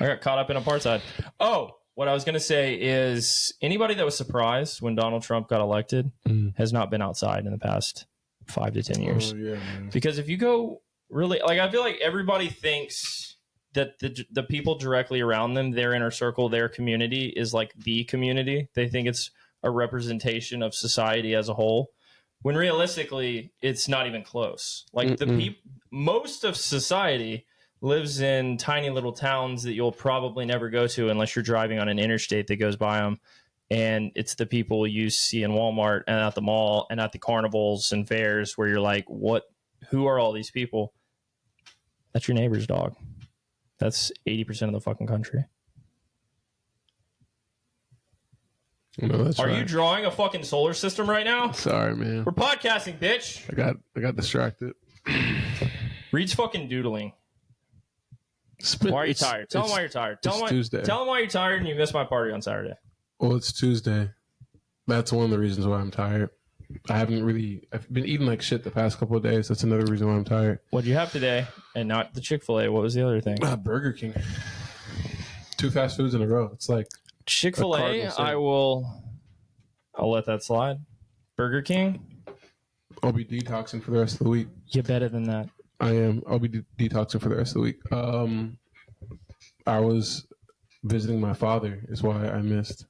I got caught up in apartheid. Oh, what I was going to say is anybody that was surprised when Donald Trump got elected has not been outside in the past 5 to 10 years. Oh, yeah, man. Because if you go really, like, I feel like everybody thinks that the people directly around them, their inner circle, their community is like the community. They think it's a representation of society as a whole. When realistically, it's not even close. Like most of society lives in tiny little towns that you'll probably never go to unless you're driving on an interstate that goes by them. And it's the people you see in Walmart and at the mall and at the carnivals and fairs where you're like, who are all these people? That's your neighbor's dog. That's 80% of the fucking country. No, that's Are right. you drawing a fucking solar system right now? Sorry, man. We're podcasting, bitch. I got distracted. Reed's fucking doodling. Why are you tired? Tell him why you're tired. Tell him why you're tired and you missed my party on Saturday. Well, it's Tuesday. That's one of the reasons why I'm tired. I've been eating like shit the past couple of days. That's another reason why I'm tired. What'd you have today? And not the Chick-fil-A. What was the other thing? Burger King. 2 fast foods in a row. It's like Chick-fil-A, I'll let that slide. Burger King? I'll be detoxing for the rest of the week. You're better than that. I am. I'll be detoxing for the rest of the week. I was visiting my father is why I missed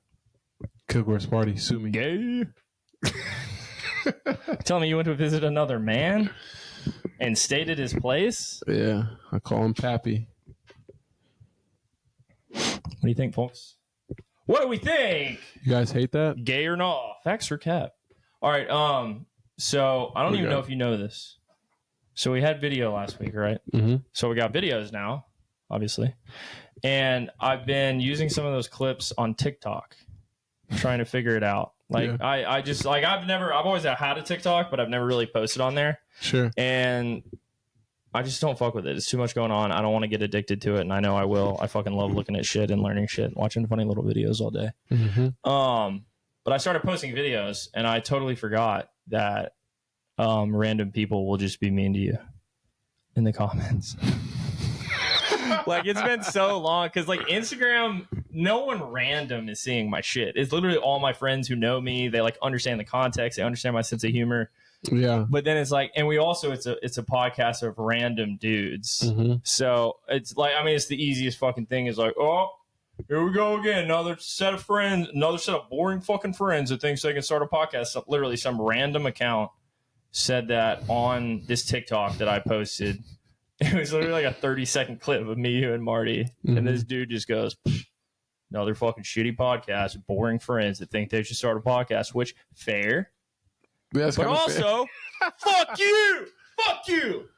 Kilgore's party. Sue me. Gay. Tell me you went to visit another man and stayed at his place? Yeah, I call him Pappy. What do you think, folks? What do we think? You guys hate that? Gay or not? Facts or cap? All right. So I don't even know if you know this. So we had video last week, right? Mm-hmm. So we got videos now, obviously. And I've been using some of those clips on TikTok, trying to figure it out. Like, yeah. I just, like, I've always had a TikTok, but I've never really posted on there. Sure. And I just don't fuck with it. It's too much going on. I don't want to get addicted to it, and I know I will. I fucking love looking at shit and learning shit, watching funny little videos all day. Mm-hmm. But I started posting videos, and I totally forgot that random people will just be mean to you in the comments. Like, it's been so long because, like, Instagram, no one random is seeing my shit. It's literally all my friends who know me. They, like, understand the context. They understand my sense of humor. Yeah. But then it's like, and we also, it's a podcast of random dudes. Mm-hmm. So it's like, I mean, it's the easiest fucking thing is like, oh, Here we go again. Another set of friends, another set of boring fucking friends that thinks they can start a podcast. So literally, some random account said that on this TikTok that I posted. It was literally like a 30-second clip of me, you, and Marty. Mm-hmm. And this dude just goes, another fucking shitty podcast, boring friends that think they should start a podcast, which, fair. That's but also, fuck you! Fuck you!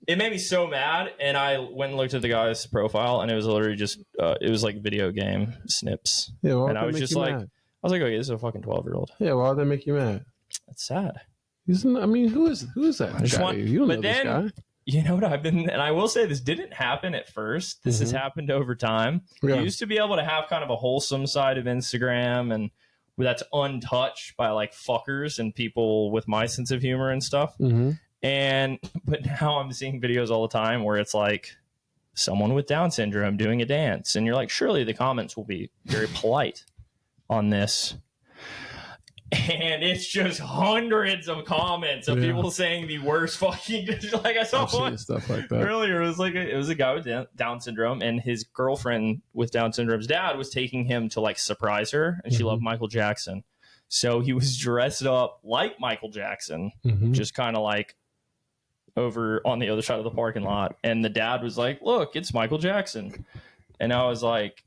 It made me so mad, and I went and looked at the guy's profile, and it was literally just, it was like video game snips. Yeah, well, and I was just like, mad? I was like, okay, this is a fucking 12-year-old. Yeah, why would that make you mad? That's sad. I mean, who is that guy? You don't know this guy. You know what I've been, and I will say this didn't happen at first. This has happened over time. Yeah. You used to be able to have kind of a wholesome side of Instagram, and that's untouched by like fuckers and people with my sense of humor and stuff. Mm-hmm. But now I'm seeing videos all the time where it's like someone with Down syndrome doing a dance, and you're like, surely the comments will be very polite on this. And it's just hundreds of comments of people saying the worst fucking. Like I saw one stuff like that earlier. It was a guy with Down syndrome, and his girlfriend with Down syndrome's dad was taking him to like surprise her, and she loved Michael Jackson, so he was dressed up like Michael Jackson, just kind of like over on the other side of the parking lot. And the dad was like, "Look, it's Michael Jackson," and I was like,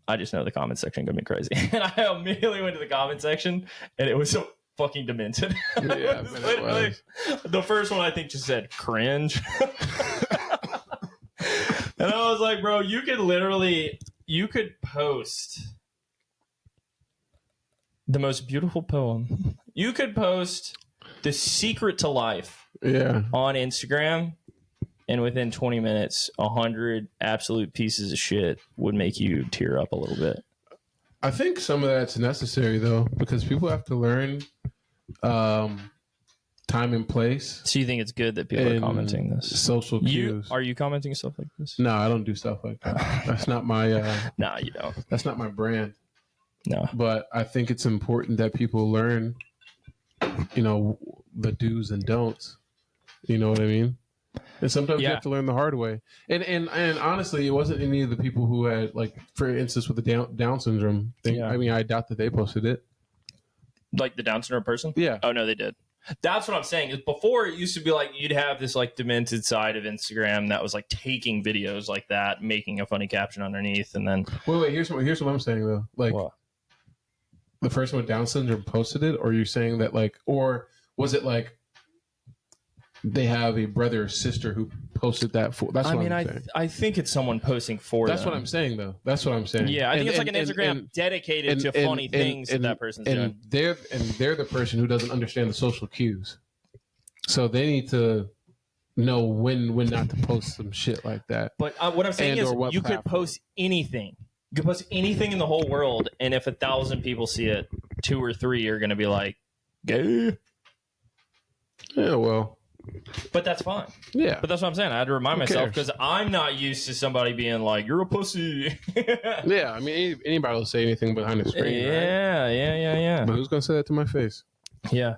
I just know the comment section gonna be crazy. And I immediately went to the comment section, and it was so fucking demented. Yeah, literally, the first one I think just said cringe. And I was like, bro, you could post the most beautiful poem. You could post The Secret to Life on Instagram. And within 20 minutes, 100 absolute pieces of shit would make you tear up a little bit. I think some of that's necessary, though, because people have to learn time and place. So you think it's good that people are commenting this? Social cues. Are you commenting stuff like this? No, I don't do stuff like that. That's not my... No, you don't. That's not my brand. No. But I think it's important that people learn, the do's and don'ts. You know what I mean? And sometimes you have to learn the hard way. And honestly, it wasn't any of the people who had, like, for instance, with the Down syndrome thing. Yeah. I mean, I doubt that they posted it. Like the Down syndrome person? Yeah. Oh, no, they did. That's what I'm saying. Is before, it used to be like you'd have this, like, demented side of Instagram that was, like, taking videos like that, making a funny caption underneath, and then... Wait, here's what I'm saying, though. Like, what? The person with Down syndrome posted it, or are you saying that, like... Or was it, like... They have a brother or sister who posted that for. That's what I'm saying. I think it's someone posting for. That's what I'm saying, though. That's what I'm saying. Yeah, I think it's like an Instagram dedicated to funny things that person's doing. They're the person who doesn't understand the social cues, so they need to know when not to post some shit like that. But what I'm saying is, you could post anything. You could post anything in the whole world, and if 1,000 people see it, 2 or 3 are going to be like, "Gay." Yeah, well. But that's fine. Yeah. But that's what I'm saying. I had to remind myself because I'm not used to somebody being like, you're a pussy. Yeah. I mean, anybody will say anything behind the screen. Yeah, right? Yeah. But who's going to say that to my face? Yeah.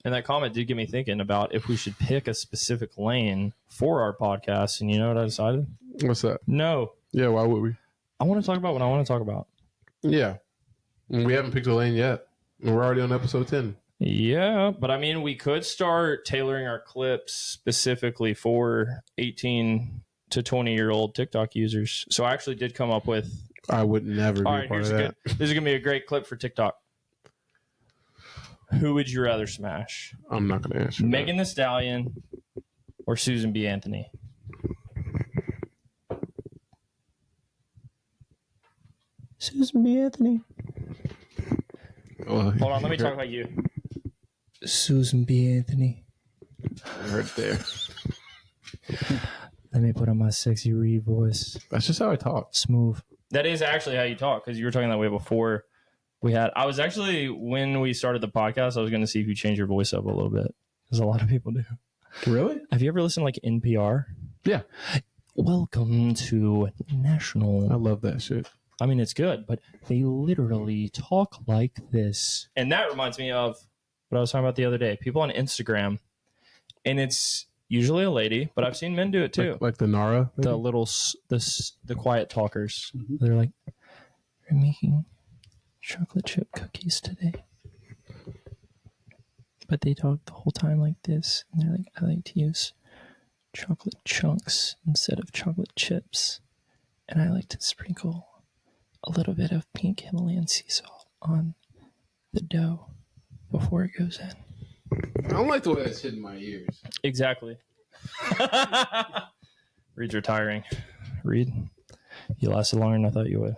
And that comment did get me thinking about if we should pick a specific lane for our podcast. And you know what I decided? What's that? No. Yeah, why would we? I want to talk about what I want to talk about. Yeah. We haven't picked a lane yet. And we're already on episode 10. Yeah, but I mean, we could start tailoring our clips specifically for 18 to 20-year-old TikTok users. So I actually did come up with... I would never be a part of that. This is going to be a great clip for TikTok. Who would you rather smash? I'm not going to answer Megan Thee Stallion or Susan B. Anthony? Susan B. Anthony. Well, hold on, let me talk about you. Susan B. Anthony. Right there. Let me put on my sexy Reid voice. That's just how I talk. Smooth. That is actually how you talk, because you were talking that way before we had... I was actually, when we started the podcast, I was going to see if you change your voice up a little bit, because a lot of people do. Really? Have you ever listened to, like, NPR? Yeah. Welcome to National... I love that shit. I mean, it's good, but they literally talk like this. And that reminds me of what I was talking about the other day. People on Instagram, and it's Usually a lady, but I've seen men do it too. Like the Nara? Maybe? The little, the quiet talkers. Mm-hmm. They're like, we're making chocolate chip cookies today. But they talk the whole time like this. And they're like, I like to use chocolate chunks instead of chocolate chips. And I like to sprinkle a little bit of pink Himalayan sea salt on the dough before it goes in. I don't like the way that's hitting my ears. Exactly. Reed's retiring. Reed, you lasted longer than I thought you would.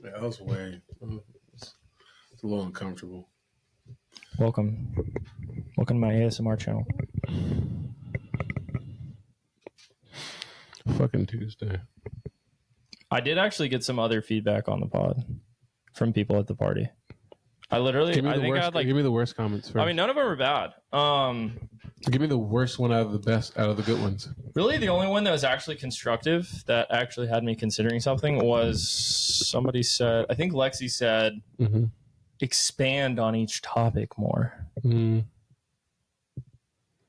Yeah, that was way. It's a little uncomfortable. Welcome to my ASMR channel. Fucking Tuesday. I did actually get some other feedback on the pod from people at the party. I think I had like. Give me the worst comments first. I mean, none of them were bad. Give me the worst one out of the good ones. Really, the only one that was actually constructive that actually had me considering something was somebody said. I think Lexi said, expand on each topic more. Mm.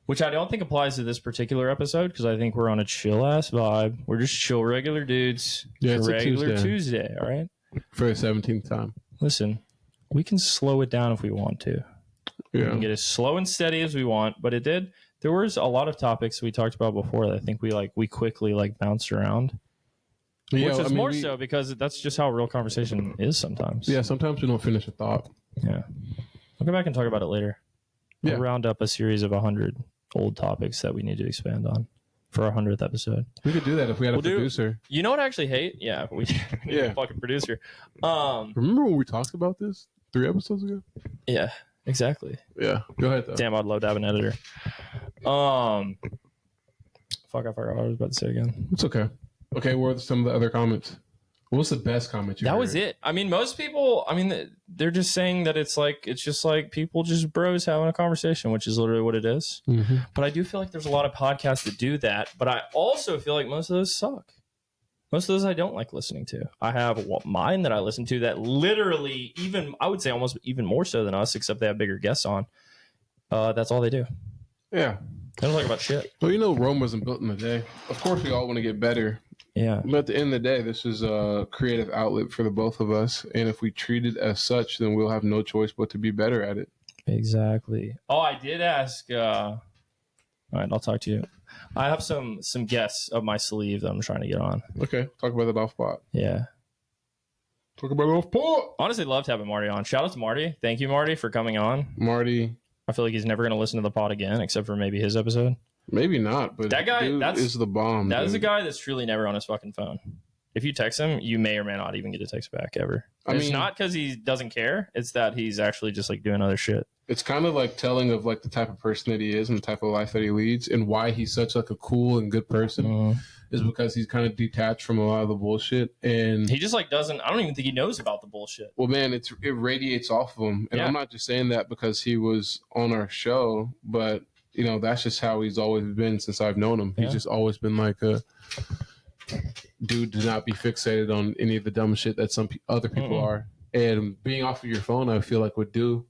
Which I don't think applies to this particular episode because I think we're on a chill ass vibe. We're just chill regular dudes. Yeah, it's regular Tuesday, all right? For the 17th time. Listen, we can slow it down if we want to. Yeah. We can get as slow and steady as we want, but there was a lot of topics we talked about before that I think we quickly bounced around. Yeah, which is more so because that's just how real conversation is sometimes. Yeah, sometimes we don't finish a thought. Yeah. I'll go back and talk about it later. We'll round up a series of 100 old topics that we need to expand on for our 100th episode. We could do that if we had a producer. You know what I actually hate? Yeah, we need a fucking producer. Remember when we talked about this 3 episodes ago? Yeah, exactly. Yeah, go ahead though. Damn, I'd love to have an editor. Fuck, I forgot what I was about to say again. It's okay. Okay, what are some of the other comments? What was the best comment you heard? That was it. I mean, most people, they're just saying that it's just like people just bros having a conversation, which is literally what it is. Mm-hmm. But I do feel like there's a lot of podcasts that do that. But I also feel like most of those suck. Most of those I don't like listening to. I have mine that I listen to that literally I would say almost even more so than us, except they have bigger guests on. That's all they do. Yeah. They don't talk about shit. Well, Rome wasn't built in a day. Of course, we all want to get better. Yeah. But at the end of the day, this is a creative outlet for the both of us. And if we treat it as such, then we'll have no choice but to be better at it. Exactly. Oh, I did ask. All right, I'll talk to you. I have some guests up my sleeve that I'm trying to get on. Okay. Talk about it off pot. Yeah. Talk about it off pot. Honestly, loved having Marty on. Shout out to Marty. Thank you, Marty, for coming on. Marty. I feel like he's never going to listen to the pod again, except for maybe his episode. Maybe not, but that guy is the bomb. That is a guy that's truly never on his fucking phone. If you text him, you may or may not even get a text back ever. It's not because he doesn't care. It's that he's actually just doing other shit. It's kind of telling of the type of person that he is and the type of life that he leads and why he's such a cool and good person is because he's kind of detached from a lot of the bullshit. And he just doesn't, I don't even think he knows about the bullshit. Well, man, it radiates off of him. And I'm not just saying that because he was on our show, but that's just how he's always been since I've known him. Yeah. He's just always been a dude to not be fixated on any of the dumb shit that some other people are. And being off of your phone, I feel would do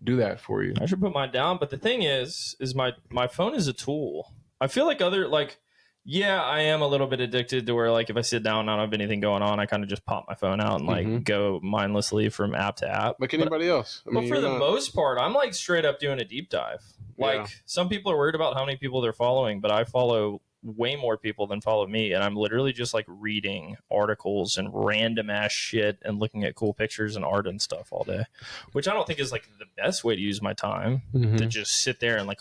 that for you. I should put mine down. But the thing is my phone is a tool. I feel like I am a little bit addicted to where if I sit down and I don't have anything going on, I kind of just pop my phone out and go mindlessly from app to app. Like anybody else. But for the most part, I'm straight up doing a deep dive. Some people are worried about how many people they're following, but I follow way more people than follow me. And I'm literally just reading articles and random ass shit and looking at cool pictures and art and stuff all day, which I don't think is the best way to use my time to just sit there and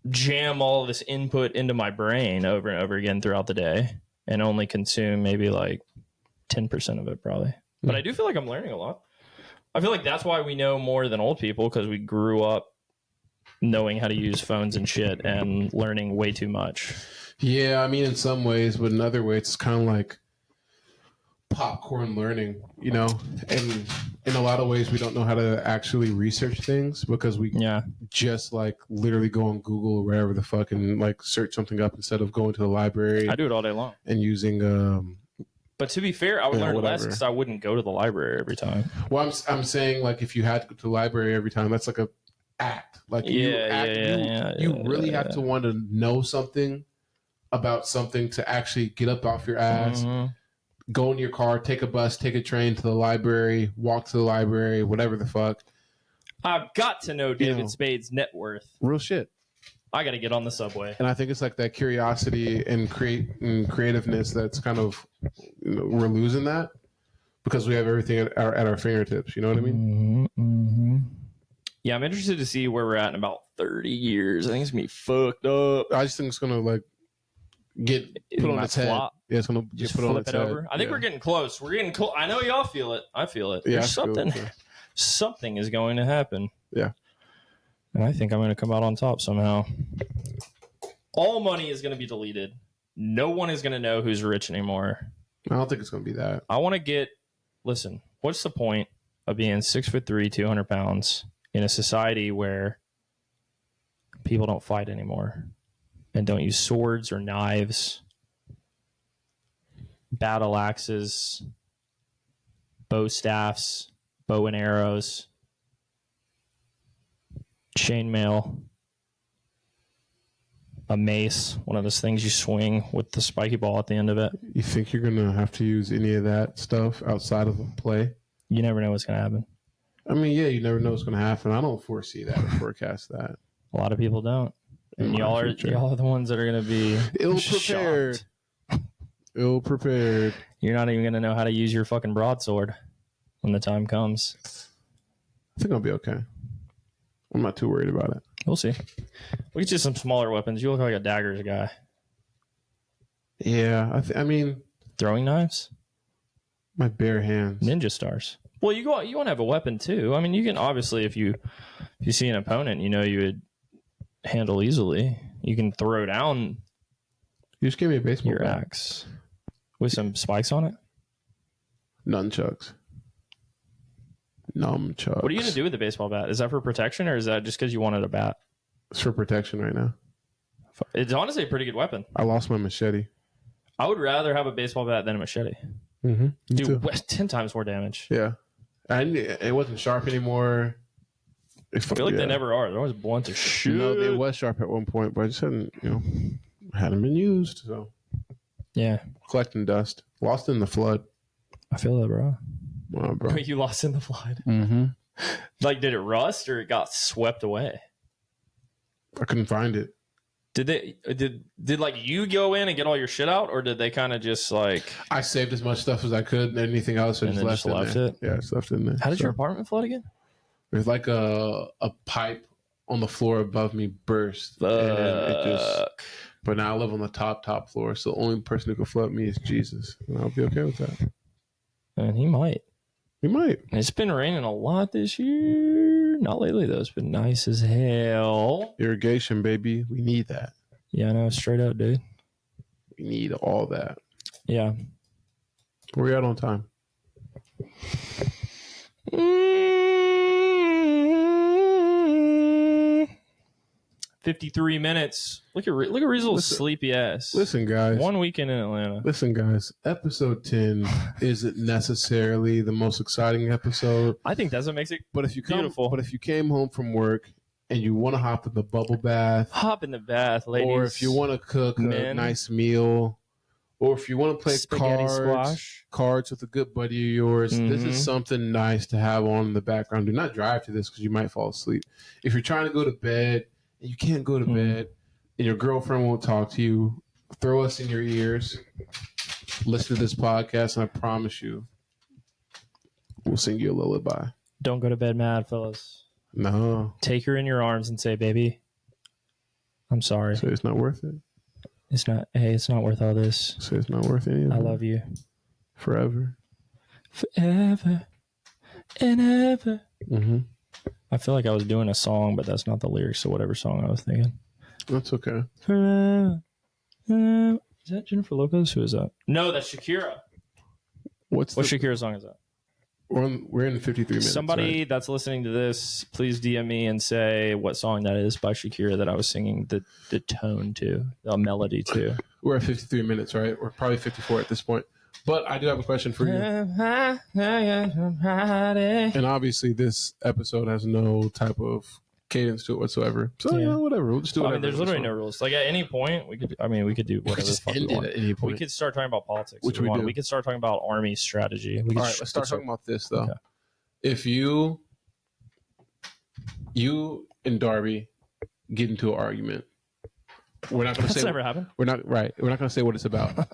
jam all of this input into my brain over and over again throughout the day and only consume maybe 10% of it probably. But I do feel I'm learning a lot. I feel that's why we know more than old people, because we grew up knowing how to use phones and shit and learning way too much. Yeah, in some ways, but in other ways, it's kind of popcorn learning, and in a lot of ways we don't know how to actually research things because we just literally go on Google or wherever the fuck and search something up instead of going to the library. I do it all day long and using but to be fair, I would learn less because I wouldn't go to the library every time. Well, I'm saying if you had to go to the library every time, that's act. Like you really have to want to know something about something to actually get up off your ass, go in your car, take a bus, take a train to the library, walk to the library, whatever the fuck. I've got to know David Spade's net worth. Real shit. I got to get on the subway. And I think it's like that curiosity and creativeness that's kind of, we're losing that because we have everything at our fingertips. You know what I mean? Yeah, I'm interested to see where we're at in about 30 years. I think it's going to be fucked up. I just think it's going to like get put on its head. Yeah, it's going to just put on its head. Over. I think we're getting close. We're getting close. I know y'all feel it. I feel it. Yeah, There's something is going to happen. Yeah. And I think I'm going to come out on top somehow. All money is going to be deleted. No one is going to know who's rich anymore. I don't think it's going to be that. I want to get... Listen, what's the point of being 6'3", 200 pounds in a society where people don't fight anymore and don't use swords or knives, battle axes, bow staffs, bow and arrows, chainmail, a mace, one of those things you swing with the spiky ball at the end of it. You think you're going to have to use any of that stuff outside of a play? You never know what's going to happen. I mean, yeah, you never know what's going to happen. I don't foresee that or forecast that. A lot of people don't. And y'all are the ones that are going to be ill-prepared. Ill-prepared. You're not even going to know how to use your fucking broadsword when the time comes. I think I'll be okay. I'm not too worried about it. We'll see. We'll get you some smaller weapons. You look like a daggers guy. Yeah, I mean... Throwing knives? My bare hands. Ninja stars. Well, you want to have a weapon, too. I mean, you can obviously, if you see an opponent, you would handle easily. You can throw down... You just gave me a baseball your bat. axe. With some spikes on it? Nunchucks. Numchucks. What are you going to do with the baseball bat? Is that for protection or is that just because you wanted a bat? It's for protection right now. It's honestly a pretty good weapon. I lost my machete. I would rather have a baseball bat than a machete. Do 10 times more damage. Yeah. And it wasn't sharp anymore. I feel like they never are. They're always blunt as shit. No, it was sharp at one point, but I just hadn't been used. So yeah. Collecting dust. Lost in the flood. I feel that, bro. Wow, bro. You lost in the flood. Mm-hmm. Did it rust or it got swept away? I couldn't find it. Did you go in and get all your shit out, or did they kind of just like? I saved as much stuff as I could, and anything else I just left it. Yeah, I just left it in there. How did your apartment flood again? There's like a pipe on the floor above me burst, and it just. But now I live on the top floor, so the only person who can flood me is Jesus, and I'll be okay with that. And he might. He might. It's been raining a lot this year. Not lately, though. It's been nice as hell. Irrigation, baby. We need that. Yeah, I know. Straight up, dude. We need all that. Yeah. Where we at on time? 53 minutes. Look at Rizzo's sleepy ass. Listen, guys. 1 weekend in Atlanta. Listen, guys. Episode 10 isn't necessarily the most exciting episode. I think that's what makes it beautiful. But if you came home from work and you want to hop in the bubble bath. Hop in the bath, ladies. Or if you want to cook a nice meal. Or if you want to play cards with a good buddy of yours. This is something nice to have on in the background. Do not drive to this because you might fall asleep. If you're trying to go to bed and you can't go to bed and your girlfriend won't talk to you, throw us in your ears. Listen to this podcast, and I promise you, we'll sing you a lullaby. Don't go to bed mad, fellas. No. Take her in your arms and say, baby, I'm sorry. Say it's not worth it. It's not. Hey, it's not worth all this. Say it's not worth any of it. I love you. Forever. Forever and ever. I feel like I was doing a song, but that's not the lyrics of whatever song I was thinking. That's okay. Forever. Is that Jennifer Lopez? Who is that? No, that's Shakira. What Shakira song is that? We're in 53 minutes. Somebody that's listening to this, please DM me and say what song that is by Shakira that I was singing the tone to, the melody to. We're at 53 minutes, right? We're probably 54 at this point. But I do have a question for you. And obviously, this episode has no type of cadence to it whatsoever. So whatever. We'll just do whatever. There's literally no rules. Like at any point, we could do whatever the fuck we want. At any point. We could start talking about politics. Which we do. We could start talking about army strategy. All right, let's start talking about this though. Okay. If you and Darby get into an argument, we're not going to say. That's never happened. We're not going to say what it's about.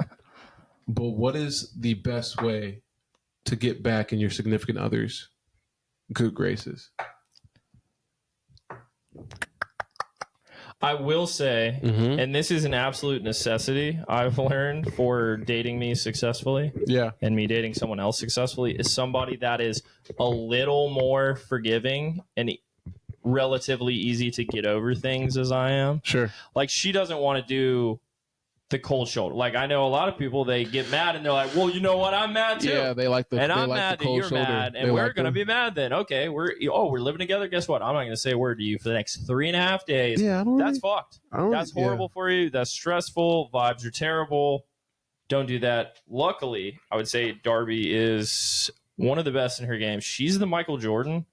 But what is the best way to get back in your significant other's good graces? I will say, and this is an absolute necessity I've learned for dating me successfully, and me dating someone else successfully, is somebody that is a little more forgiving and relatively easy to get over things as I am. Sure. Like, she doesn't want to do the cold shoulder. Like, I know a lot of people, they get mad and they're like, well, you know what? I'm mad too. Yeah, they like the and I'm like mad the that cold you're shoulder. mad, and we're going to be mad then. Okay, we're living together. Guess what? I'm not going to say a word to you for the next 3.5 days. Yeah, that's fucked. That's horrible for you. That's stressful. Vibes are terrible. Don't do that. Luckily, I would say Darby is one of the best in her game. She's the Michael Jordan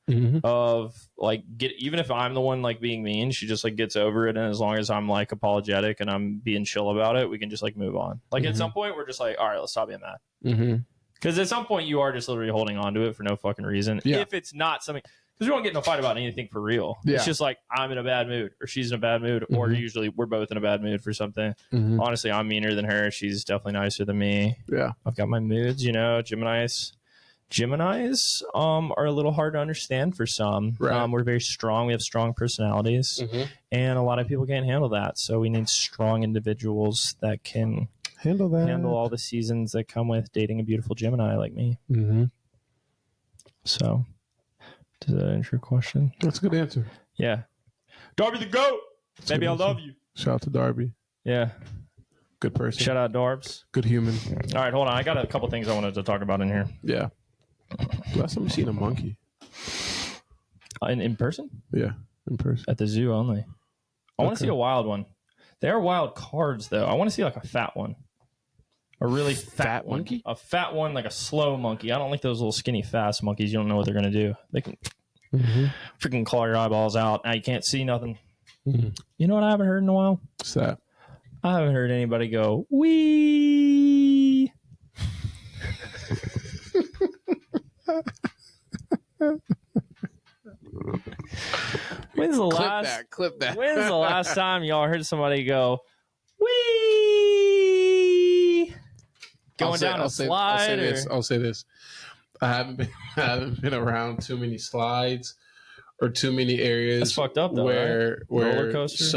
of like, even if I'm the one like being mean, she just like gets over it. And as long as I'm like apologetic and I'm being chill about it, we can just like move on. Like at some point we're just like, all right, let's stop being mad. Because at some point you are just literally holding on to it for no fucking reason. Yeah. If it's not something, because we don't get in a fight about anything for real. Yeah. It's just like, I'm in a bad mood or she's in a bad mood or usually we're both in a bad mood for something. Honestly, I'm meaner than her. She's definitely nicer than me. Yeah. I've got my moods, Geminis are a little hard to understand for some. Right. We're very strong. We have strong personalities, and a lot of people can't handle that. So we need strong individuals that can handle all the seasons that come with dating a beautiful Gemini like me. So, does that answer your question? That's a good answer. Yeah. Darby the GOAT! Baby, I love you. Shout out to Darby. Yeah. Good person. Shout out Darbs. Good human. All right, hold on. I got a couple things I wanted to talk about in here. Yeah. Last time you seen a monkey. In person? Yeah, in person. At the zoo only. I want to see a wild one. They are wild cards, though. I want to see like a fat one. A really fat monkey? A fat one, like a slow monkey. I don't like those little skinny, fast monkeys. You don't know what they're going to do. They can freaking claw your eyeballs out. Now you can't see nothing. You know what I haven't heard in a while? What's that? I haven't heard anybody go, wee. When's the last time y'all heard somebody go, wee? Going down a slide? I'll say this. I haven't been around too many slides or too many areas. That's fucked up, though, where roller coasters?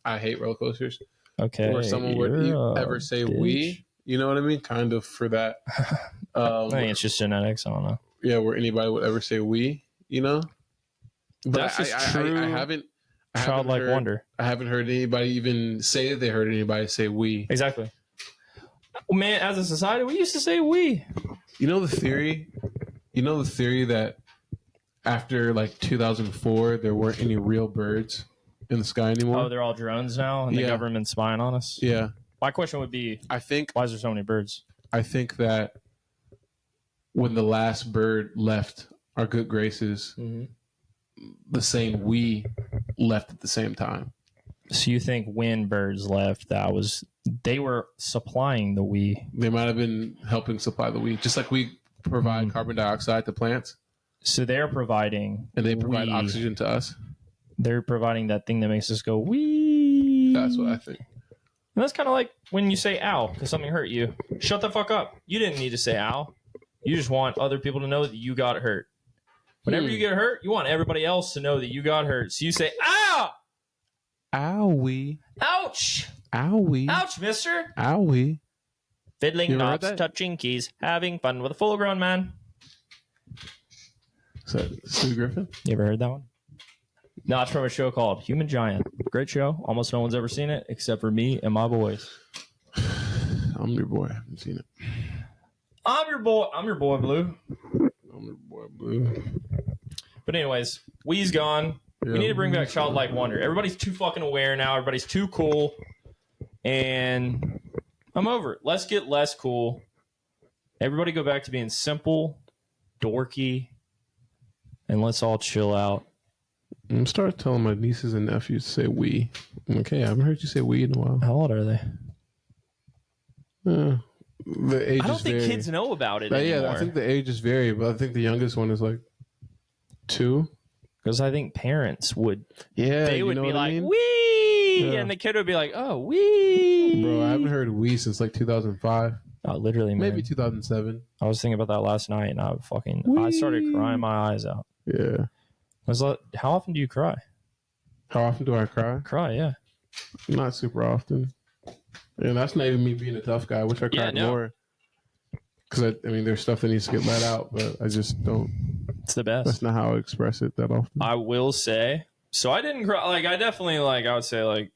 I hate roller coasters. Okay. Where someone would ever say "we," you know what I mean? Kind of for that. I think it's just genetics. I don't know. Yeah, where anybody would ever say "we," you know. But that's just true. I haven't childlike wonder. I haven't heard anybody even say that they heard anybody say "we." Exactly. Man, as a society, we used to say "we." You know the theory that after like 2004, there weren't any real birds in the sky anymore. Oh, they're all drones now, and the government's spying on us. Yeah. My question would be, why is there so many birds? I think that when the last bird left our good graces, the same we left at the same time. So you think when birds left, they were supplying the we? They might have been helping supply the we, just like we provide carbon dioxide to plants. So they're providing, and they provide oxygen to us. They're providing that thing that makes us go wee. That's what I think. And that's kind of like when you say ow because something hurt you. Shut the fuck up. You didn't need to say ow. You just want other people to know that you got hurt. Whenever you get hurt, you want everybody else to know that you got hurt. So you say, ow! Owie. Ouch! Owie. Ouch, mister! Owie. Fiddling knobs, touching keys, having fun with a full-grown man. Is that Stu Griffin? You ever heard that one? No, it's from a show called Human Giant. Great show. Almost no one's ever seen it except for me and my boys. I'm your boy. I haven't seen it. I'm your boy. I'm your boy, Blue. I'm your boy, Blue. But anyways, Wee's gone. Yeah. We need to bring back childlike wonder. Everybody's too fucking aware now. Everybody's too cool. And I'm over it. Let's get less cool. Everybody go back to being simple, dorky, and let's all chill out I'm start telling my nieces and nephews to say we. I'm like, hey, I haven't heard you say we in a while. How old are they? The ages I don't think vary. kids know about it anymore. Yeah, I think the ages vary, but I think the youngest one is like 2. Because I think parents would. Yeah, they would be like, I mean? wee! Yeah. And the kid would be like, oh, wee! Bro, I haven't heard we since like 2005. Oh, literally, man. Maybe 2007. I was thinking about that last night, and I started crying my eyes out. Yeah. How often do you cry? How often do I cry? Cry, yeah. Not super often. And that's not even me being a tough guy. I wish I cried more. Because, I mean, there's stuff that needs to get let out, but I just don't. It's the best. That's not how I express it that often. I will say, so I didn't cry. Like, I definitely, like, I would say, like,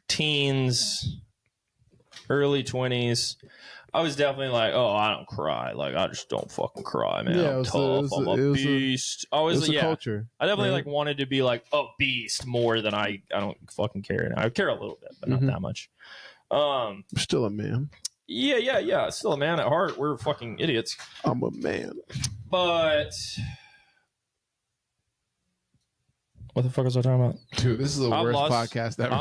teens, early 20s. I was definitely like, oh, I don't cry. Like, I just don't fucking cry, man. I'm tough. I'm a beast. I was like, culture. I definitely like wanted to be like a beast more than I don't fucking care. I care a little bit, but not that much. Still a man. Yeah. Still a man at heart. We're fucking idiots. I'm a man. But what the fuck was I talking about? Dude, this is the worst podcast ever.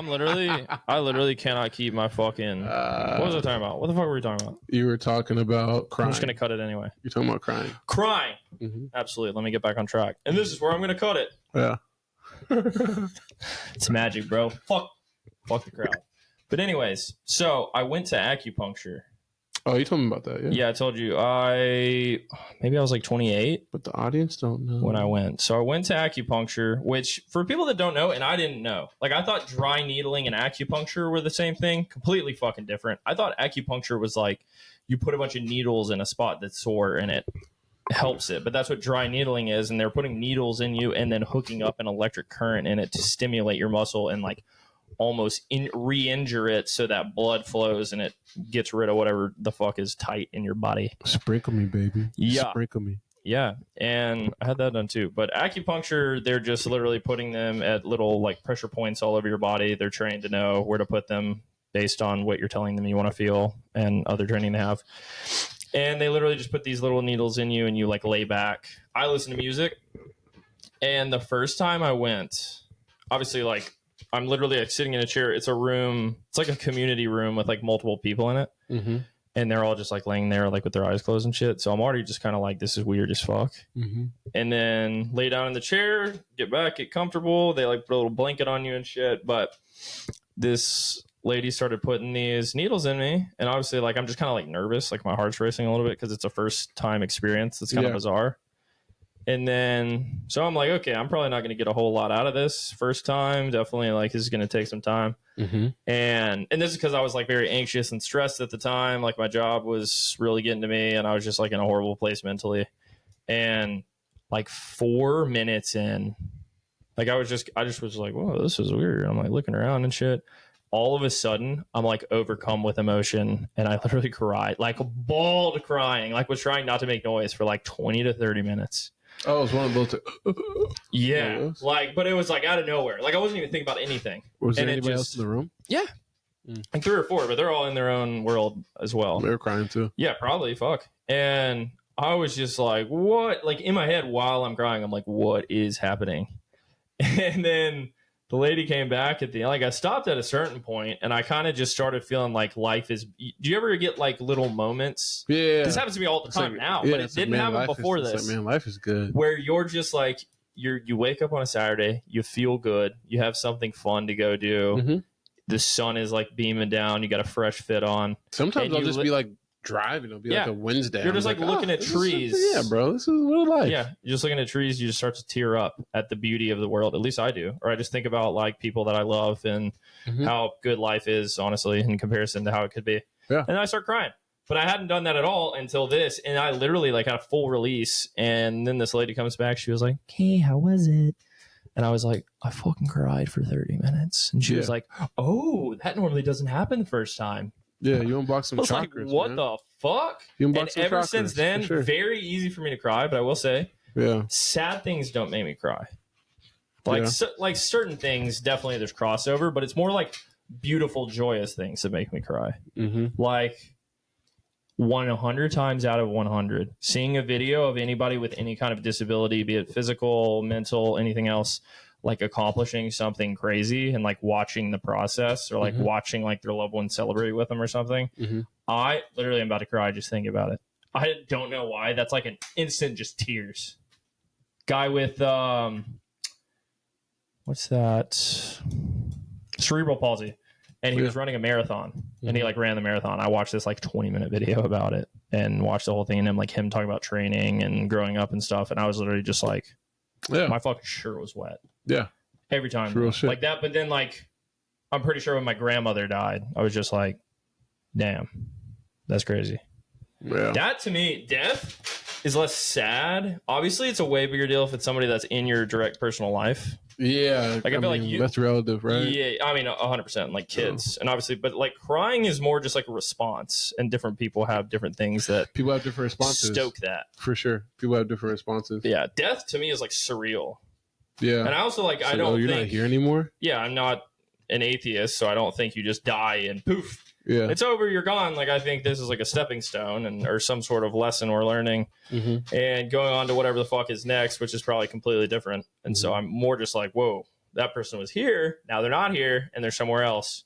I literally cannot keep my fucking. What was I talking about? What the fuck were we talking about? You were talking about crying. I'm just gonna cut it anyway. You're talking about crying. Crying. Absolutely. Let me get back on track. And this is where I'm gonna cut it. Yeah. It's magic, bro. Fuck the crowd. But anyways, so I went to acupuncture. Oh, you told me about that, yeah? Yeah, I told you. Maybe I was like 28. But the audience don't know. When I went. So I went to acupuncture, which for people that don't know, and I didn't know, like I thought dry needling and acupuncture were the same thing. Completely fucking different. I thought acupuncture was like you put a bunch of needles in a spot that's sore and it helps it. But that's what dry needling is. And they're putting needles in you and then hooking up an electric current in it to stimulate your muscle and like almost re-injure it so that blood flows and it gets rid of whatever the fuck is tight in your body. Sprinkle me, baby. Yeah. Sprinkle me. Yeah. And I had that done too. But acupuncture, they're just literally putting them at little like pressure points all over your body. They're trained to know where to put them based on what you're telling them you want to feel and other training they have. And they literally just put these little needles in you and you like lay back. I listen to music. And the first time I went, obviously like I'm literally like sitting in a chair. It's a room. It's like a community room with like multiple people in it. Mm-hmm. And they're all just like laying there like with their eyes closed and shit. So I'm already just kind of like, this is weird as fuck. Mm-hmm. And then lay down in the chair, get back, get comfortable. They like put a little blanket on you and shit. But this lady started putting these needles in me. And obviously like, I'm just kind of like nervous. Like my heart's racing a little bit because it's a first time experience. It's kind of bizarre. And then, so I'm like, okay, I'm probably not going to get a whole lot out of this first time. Definitely, like, this is going to take some time. Mm-hmm. And this is because I was, like, very anxious and stressed at the time. Like, my job was really getting to me, and I was just, like, in a horrible place mentally. And, like, 4 minutes in, like, I just was like, whoa, this is weird. I'm, like, looking around and shit. All of a sudden, I'm, like, overcome with emotion, and I literally cried. Like, bawled crying. Like, was trying not to make noise for, like, 20 to 30 minutes. Oh, it was one of those. Yeah, like, but it was like out of nowhere. Like I wasn't even thinking about anything. Was there anybody else in the room? Yeah, like 3 or 4, but they're all in their own world as well. They were crying too. Yeah, probably. Fuck. And I was just like, what? Like in my head while I'm crying, I'm like, what is happening? And then the lady came back at the end. Like I stopped at a certain point and I kind of just started feeling like life is. Do you ever get like little moments? Yeah. This happens to me all the time now, but it didn't happen before this. Like, man, life is good. Where you're just like, you wake up on a Saturday, you feel good, you have something fun to go do. Mm-hmm. The sun is like beaming down, you got a fresh fit on. Sometimes I'll just be like driving, it'll be like a Wednesday. You're just like looking at trees. Yeah, bro, this is real life. Yeah, you're just looking at trees, you just start to tear up at the beauty of the world. At least I do. Or I just think about like people that I love and how good life is, honestly, in comparison to how it could be. Yeah. And I start crying. But I hadn't done that at all until this. And I literally like had a full release. And then this lady comes back. She was like, hey, how was it? And I was like, I fucking cried for 30 minutes. And she was like, oh, that normally doesn't happen the first time. Yeah, you unbox some chakras. Like, what man. the fuck? You and ever since then, very easy for me to cry. But I will say, sad things don't make me cry. Like, like certain things, definitely there's crossover. But it's more like beautiful, joyous things that make me cry. Mm-hmm. Like 100 times out of 100, seeing a video of anybody with any kind of disability, be it physical, mental, anything else, like accomplishing something crazy and like watching the process or like watching like their loved one celebrate with them or something. I literally am about to cry just thinking about it. I don't know why. That's like an instant just tears. Guy with what's that? Cerebral palsy. And he was running a marathon and he like ran the marathon. I watched this like 20-minute video about it and watched the whole thing and him talking about training and growing up and stuff. And I was literally just like, my fucking shirt was wet. Yeah. Every time. Real shit. Like that. But then like, I'm pretty sure when my grandmother died, I was just like, damn, that's crazy. Yeah. That to me, death is less sad. Obviously, it's a way bigger deal if it's somebody that's in your direct personal life. Yeah. Like I feel like that's relative, right? Yeah. I mean, 100%. Like kids. And obviously, but like crying is more just like a response. And different people have different things that people have different responses. Stoke that. For sure. People have different responses. Yeah. Death to me is like surreal. Yeah. And I also like, so, I don't you're not here anymore? Yeah. I'm not an atheist. So I don't think you just die and poof. Yeah, it's over. You're gone. Like I think this is like a stepping stone, and or some sort of lesson we're learning, and going on to whatever the fuck is next, which is probably completely different. And so I'm more just like, whoa, that person was here. Now they're not here, and they're somewhere else.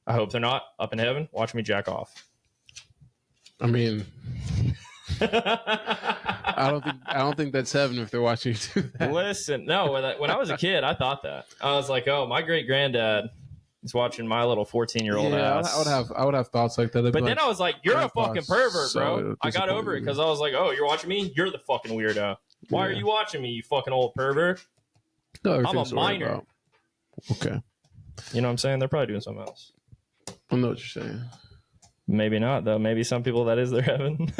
I hope they're not up in heaven watching me jack off. I mean, I don't think that's heaven if they're watching you do that. Listen, no. When I was a kid, I thought that. I was like, oh, my great granddad. He's watching my little 14-year-old ass. I would have thoughts like that. But then I was like, you're a fucking pervert, bro. I got over it because I was like, oh, you're watching me? You're the fucking weirdo. Why are you watching me, you fucking old pervert? No, I'm a minor. Okay. You know what I'm saying? They're probably doing something else. I know what you're saying. Maybe not, though. Maybe some people, that is their heaven.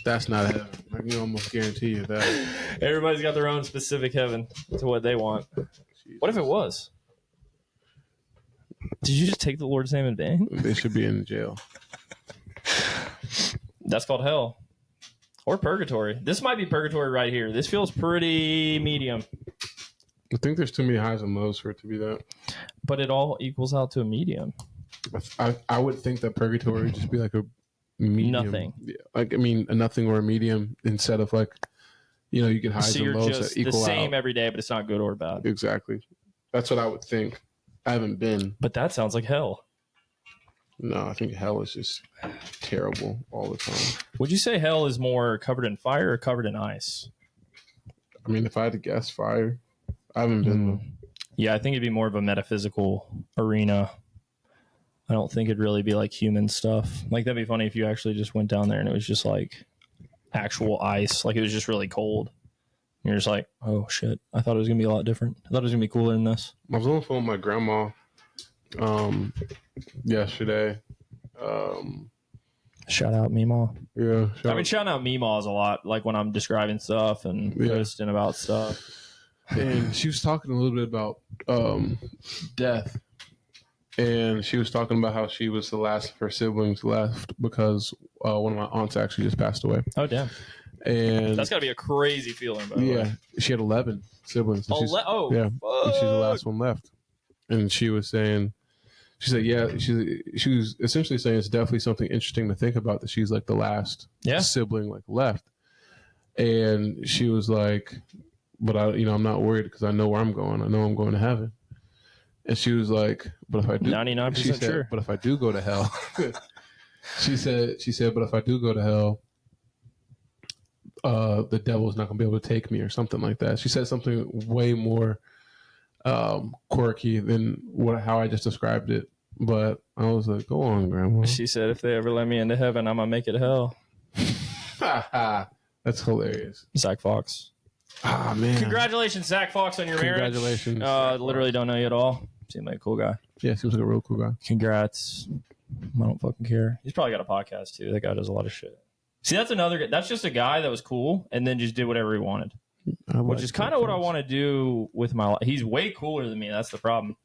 That's not heaven. I can almost guarantee you that. Everybody's got their own specific heaven to what they want. Jesus. What if it was? Did you just take the Lord's name in vain? They should be in jail. That's called hell. Or purgatory. This might be purgatory right here. This feels pretty medium. I think there's too many highs and lows for it to be that. But it all equals out to a medium. I would think that purgatory would just be like a medium. Nothing. Yeah, like, I mean, a nothing or a medium instead of like, you get highs and lows that equal out. The same every day, but it's not good or bad. Exactly. That's what I would think. I haven't been. But that sounds like hell. No, I think hell is just terrible all the time. Would you say hell is more covered in fire or covered in ice? I mean, if I had to guess, fire. I haven't been though. Yeah, I think it'd be more of a metaphysical arena. I don't think it'd really be like human stuff. Like, that'd be funny if you actually just went down there and it was just like actual ice. Like, it was just really cold. You're just like, oh, shit. I thought it was going to be a lot different. I thought it was going to be cooler than this. I was on the phone with my grandma yesterday. Shout out Meemaw. Yeah. I've been shouting out Meemaws a lot, like when I'm describing stuff and posting about stuff. And she was talking a little bit about death. And she was talking about how she was the last of her siblings left because one of my aunts actually just passed away. Oh, damn. And that's got to be a crazy feeling, by the way. She had 11 siblings. Yeah. And she's the last one left. And she was saying, she said, yeah, she was essentially saying it's definitely something interesting to think about that she's like the last sibling like left. And she was like, but I'm not worried because I know where I'm going. I know I'm going to heaven. And she was like, but if I do, 99% sure. But if I do go to hell, she said, but if I do go to hell, the devil's not going to be able to take me or something like that. She said something way more quirky than how I just described it. But I was like, go on, Grandma. She said, if they ever let me into heaven, I'm going to make it to hell. That's hilarious. Zach Fox. Ah, man. Congratulations, Zach Fox, on your marriage. Congratulations. Literally don't know you at all. Seems like a cool guy. Yeah, seems like a real cool guy. Congrats. I don't fucking care. He's probably got a podcast, too. That guy does a lot of shit. See, that's just a guy that was cool and then just did whatever he wanted. Which is kind of what I want to do with my life. He's way cooler than me. That's the problem.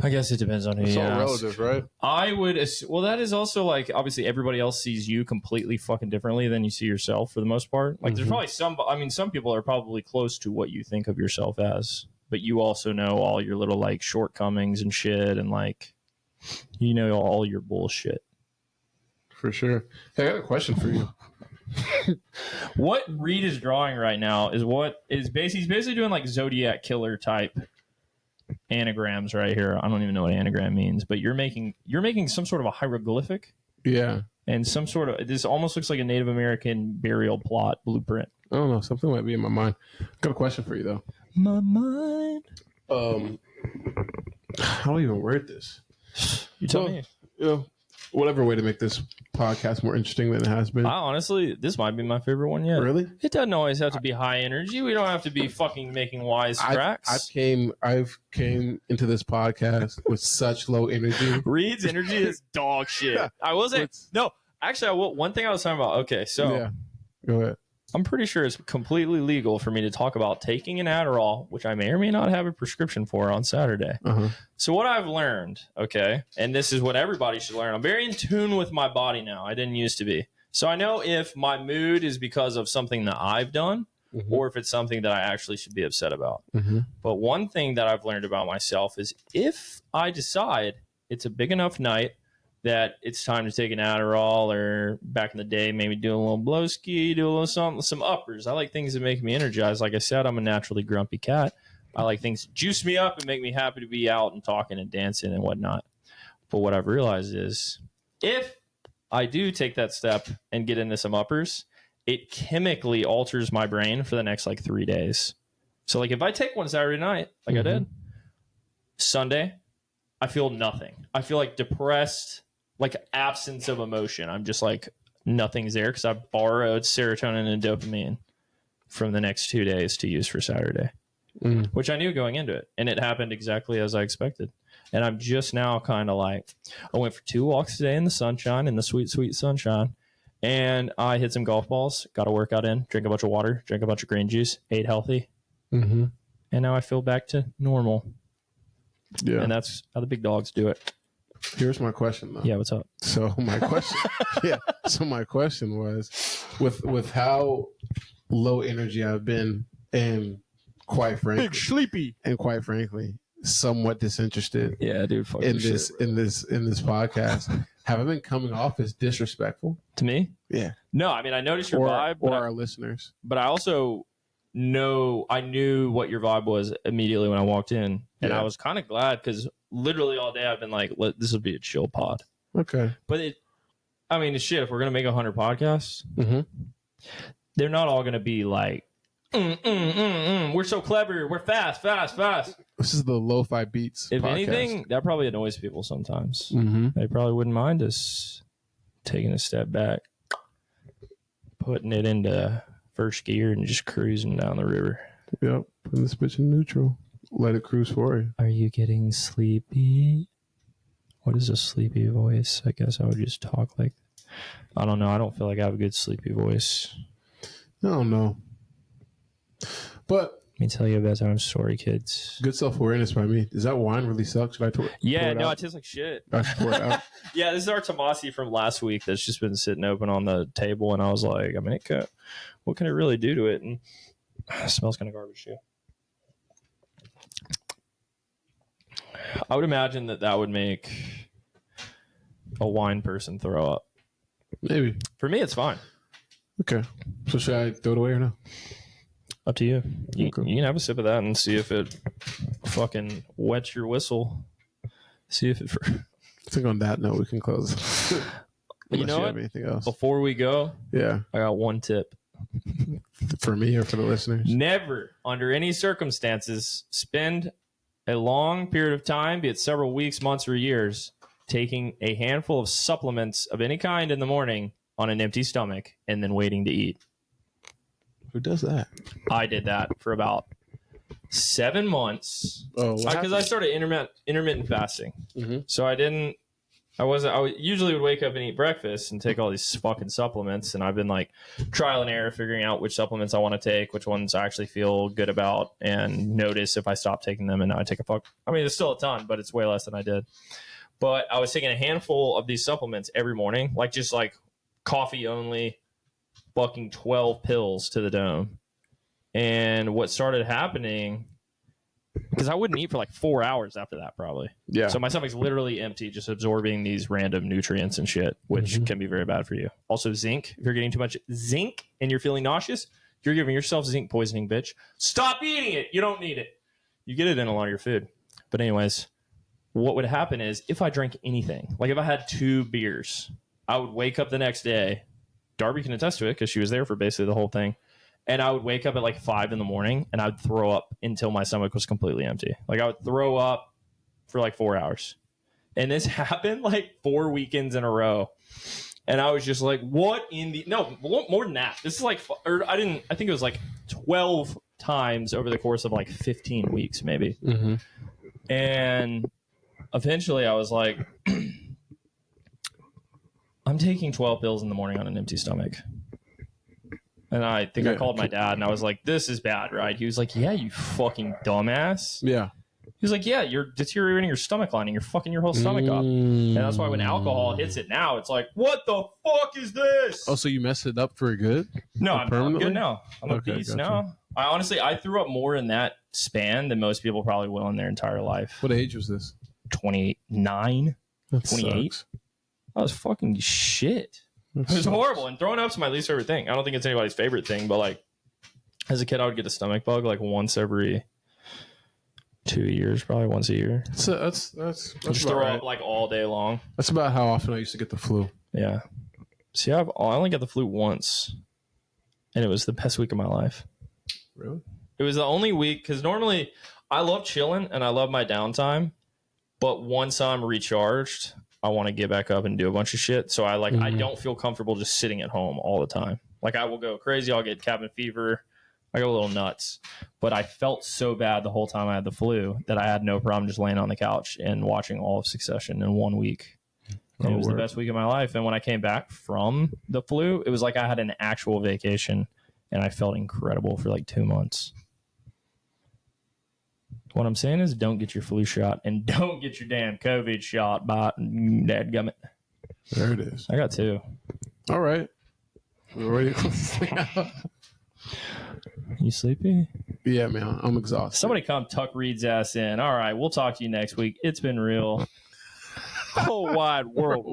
I guess it depends on who you ask. It's all relative, right? I would... Well, that is also like... Obviously, everybody else sees you completely fucking differently than you see yourself for the most part. Like, there's probably some... I mean, some people are probably close to what you think of yourself as. But you also know all your little, like, shortcomings and shit. And, like, you know all your bullshit. For sure. Hey, I got a question for you. What Reid is drawing right now is he's basically doing like Zodiac killer type anagrams right here. I don't even know what anagram means, but you're making some sort of a hieroglyphic. Yeah. And some sort of, this almost looks like a Native American burial plot blueprint. I don't know. Something might be in my mind. Got a question for you though. My mind. How do I even word this? You tell me. You know, whatever way to make this podcast more interesting than it has been. Honestly, this might be my favorite one yet. Really? It doesn't always have to be high energy. We don't have to be fucking making wise tracks. I've came into this podcast with such low energy. Reid's energy is dog shit. Yeah. I will say one thing I was talking about. Okay, so yeah. Go ahead. I'm pretty sure it's completely legal for me to talk about taking an Adderall, which I may or may not have a prescription for on Saturday. Uh-huh. So what I've learned, okay, and this is what everybody should learn. I'm very in tune with my body now. I didn't used to be. So I know if my mood is because of something that I've done or if it's something that I actually should be upset about. Mm-hmm. But one thing that I've learned about myself is if I decide it's a big enough night that it's time to take an Adderall, or back in the day, maybe do a little blowski, do a little something, some uppers. I like things that make me energized. Like I said, I'm a naturally grumpy cat. I like things that juice me up and make me happy to be out and talking and dancing and whatnot. But what I've realized is if I do take that step and get into some uppers, it chemically alters my brain for the next like 3 days. So like if I take one Saturday night, like I did, Sunday, I feel nothing. I feel like depressed, like absence of emotion. I'm just like, nothing's there because I borrowed serotonin and dopamine from the next 2 days to use for Saturday, which I knew going into it. And it happened exactly as I expected. And I'm just now kind of like, I went for 2 walks today in the sunshine, in the sweet, sweet sunshine. And I hit some golf balls, got a workout in, drank a bunch of water, drank a bunch of green juice, ate healthy. Mm-hmm. And now I feel back to normal. Yeah. And that's how the big dogs do it. Here's my question, though. Yeah, what's up? So my question, So my question was, with how low energy I've been, and quite frankly, big sleepy, and quite frankly, somewhat disinterested. Yeah, dude. Fuck in this podcast, have I been coming off as disrespectful to me? Yeah. No, I mean I noticed your vibe, or our listeners, but I also I knew what your vibe was immediately when I walked in, and I was kind of glad because literally all day I've been like, this will be a chill pod. Okay. But shit, if we're gonna make 100 podcasts, they're not all gonna be like, we're so clever, we're fast. This is the lo-fi beats. If podcast. anything, that probably annoys people sometimes. Mm-hmm. They probably wouldn't mind us taking a step back, putting it into first gear and just cruising down the river. Yep. Putting this bitch in neutral. Let it cruise for you. Are you getting sleepy? What is a sleepy voice? I guess I would just talk like... I don't know. I don't feel like I have a good sleepy voice. I don't know. But... Let me tell you a bedtime story, kids. Good self-awareness by me. Does that wine really suck? Should I pour it it tastes like shit. I should pour it out. Yeah, this is our Tomasi from last week that's just been sitting open on the table, and I was like, what can it really do to it? And it smells kind of garbage too. I would imagine that would make a wine person throw up. Maybe. For me, it's fine. Okay. So should I throw it away or no? Up to you. You can have a sip of that and see if it fucking wets your whistle. See if it... I think on that note, we can close. You know what? Anything else? Before we go, I got one tip. For me or for the listeners? Never, under any circumstances, spend a long period of time, be it several weeks, months, or years, taking a handful of supplements of any kind in the morning on an empty stomach and then waiting to eat. Who does that? I did that for about 7 months. Oh, because I started intermittent fasting. Mm-hmm. So I usually would wake up and eat breakfast and take all these fucking supplements. And I've been like trial and error figuring out which supplements I want to take, which ones I actually feel good about, and notice if I stop taking them and now I take there's still a ton, but it's way less than I did. But I was taking a handful of these supplements every morning, like just like coffee only, fucking 12 pills to the dome. And what started happening because I wouldn't eat for like 4 hours after that probably. Yeah. So my stomach's literally empty, just absorbing these random nutrients and shit, which can be very bad for you. Also, zinc. If you're getting too much zinc and you're feeling nauseous, you're giving yourself zinc poisoning, bitch. Stop eating it. You don't need it. You get it in a lot of your food. But anyways, what would happen is if I drank anything, like if I had 2 beers, I would wake up the next day. Darby can attest to it because she was there for basically the whole thing. And I would wake up at like 5 in the morning and I would throw up until my stomach was completely empty. Like I would throw up for like 4 hours. And this happened like 4 weekends in a row. And I was just like, what in the... No, more than that. This is like... Or I think it was like 12 times over the course of like 15 weeks maybe. Mm-hmm. And eventually I was like, I'm taking 12 pills in the morning on an empty stomach. And I think I called my dad and I was like, this is bad, right? He was like, yeah, you fucking dumbass. Yeah. He was like, yeah, you're deteriorating your stomach lining. You're fucking your whole stomach up. And that's why when alcohol hits it now, it's like, what the fuck is this? Oh, so you messed it up for good? No, I'm good now. I'm a beast now. I threw up more in that span than most people probably will in their entire life. What age was this? 29, that 28. Sucks. That was fucking shit. It was horrible, and throwing up's my least favorite thing. I don't think it's anybody's favorite thing, but like as a kid, I would get a stomach bug like once every 2 years, probably once a year. That's just throw up like all day long. That's about how often I used to get the flu. Yeah. See, I only got the flu once, and it was the best week of my life. Really? It was the only week because normally I love chilling and I love my downtime, but once I'm recharged, I want to get back up and do a bunch of shit. So I don't feel comfortable just sitting at home all the time. Like I will go crazy. I'll get cabin fever. I go a little nuts. But I felt so bad the whole time I had the flu that I had no problem just laying on the couch and watching all of Succession in 1 week. And it was the best week of my life. And when I came back from the flu, it was like I had an actual vacation and I felt incredible for like 2 months. What I'm saying is don't get your flu shot and don't get your damn COVID shot by dadgummit. There it is. I got 2. All right. We're ready to close this thing out. You sleepy? Yeah, man. I'm exhausted. Somebody come tuck Reed's ass in. All right. We'll talk to you next week. It's been real. Whole wide world.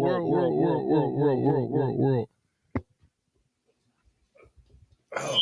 Oh.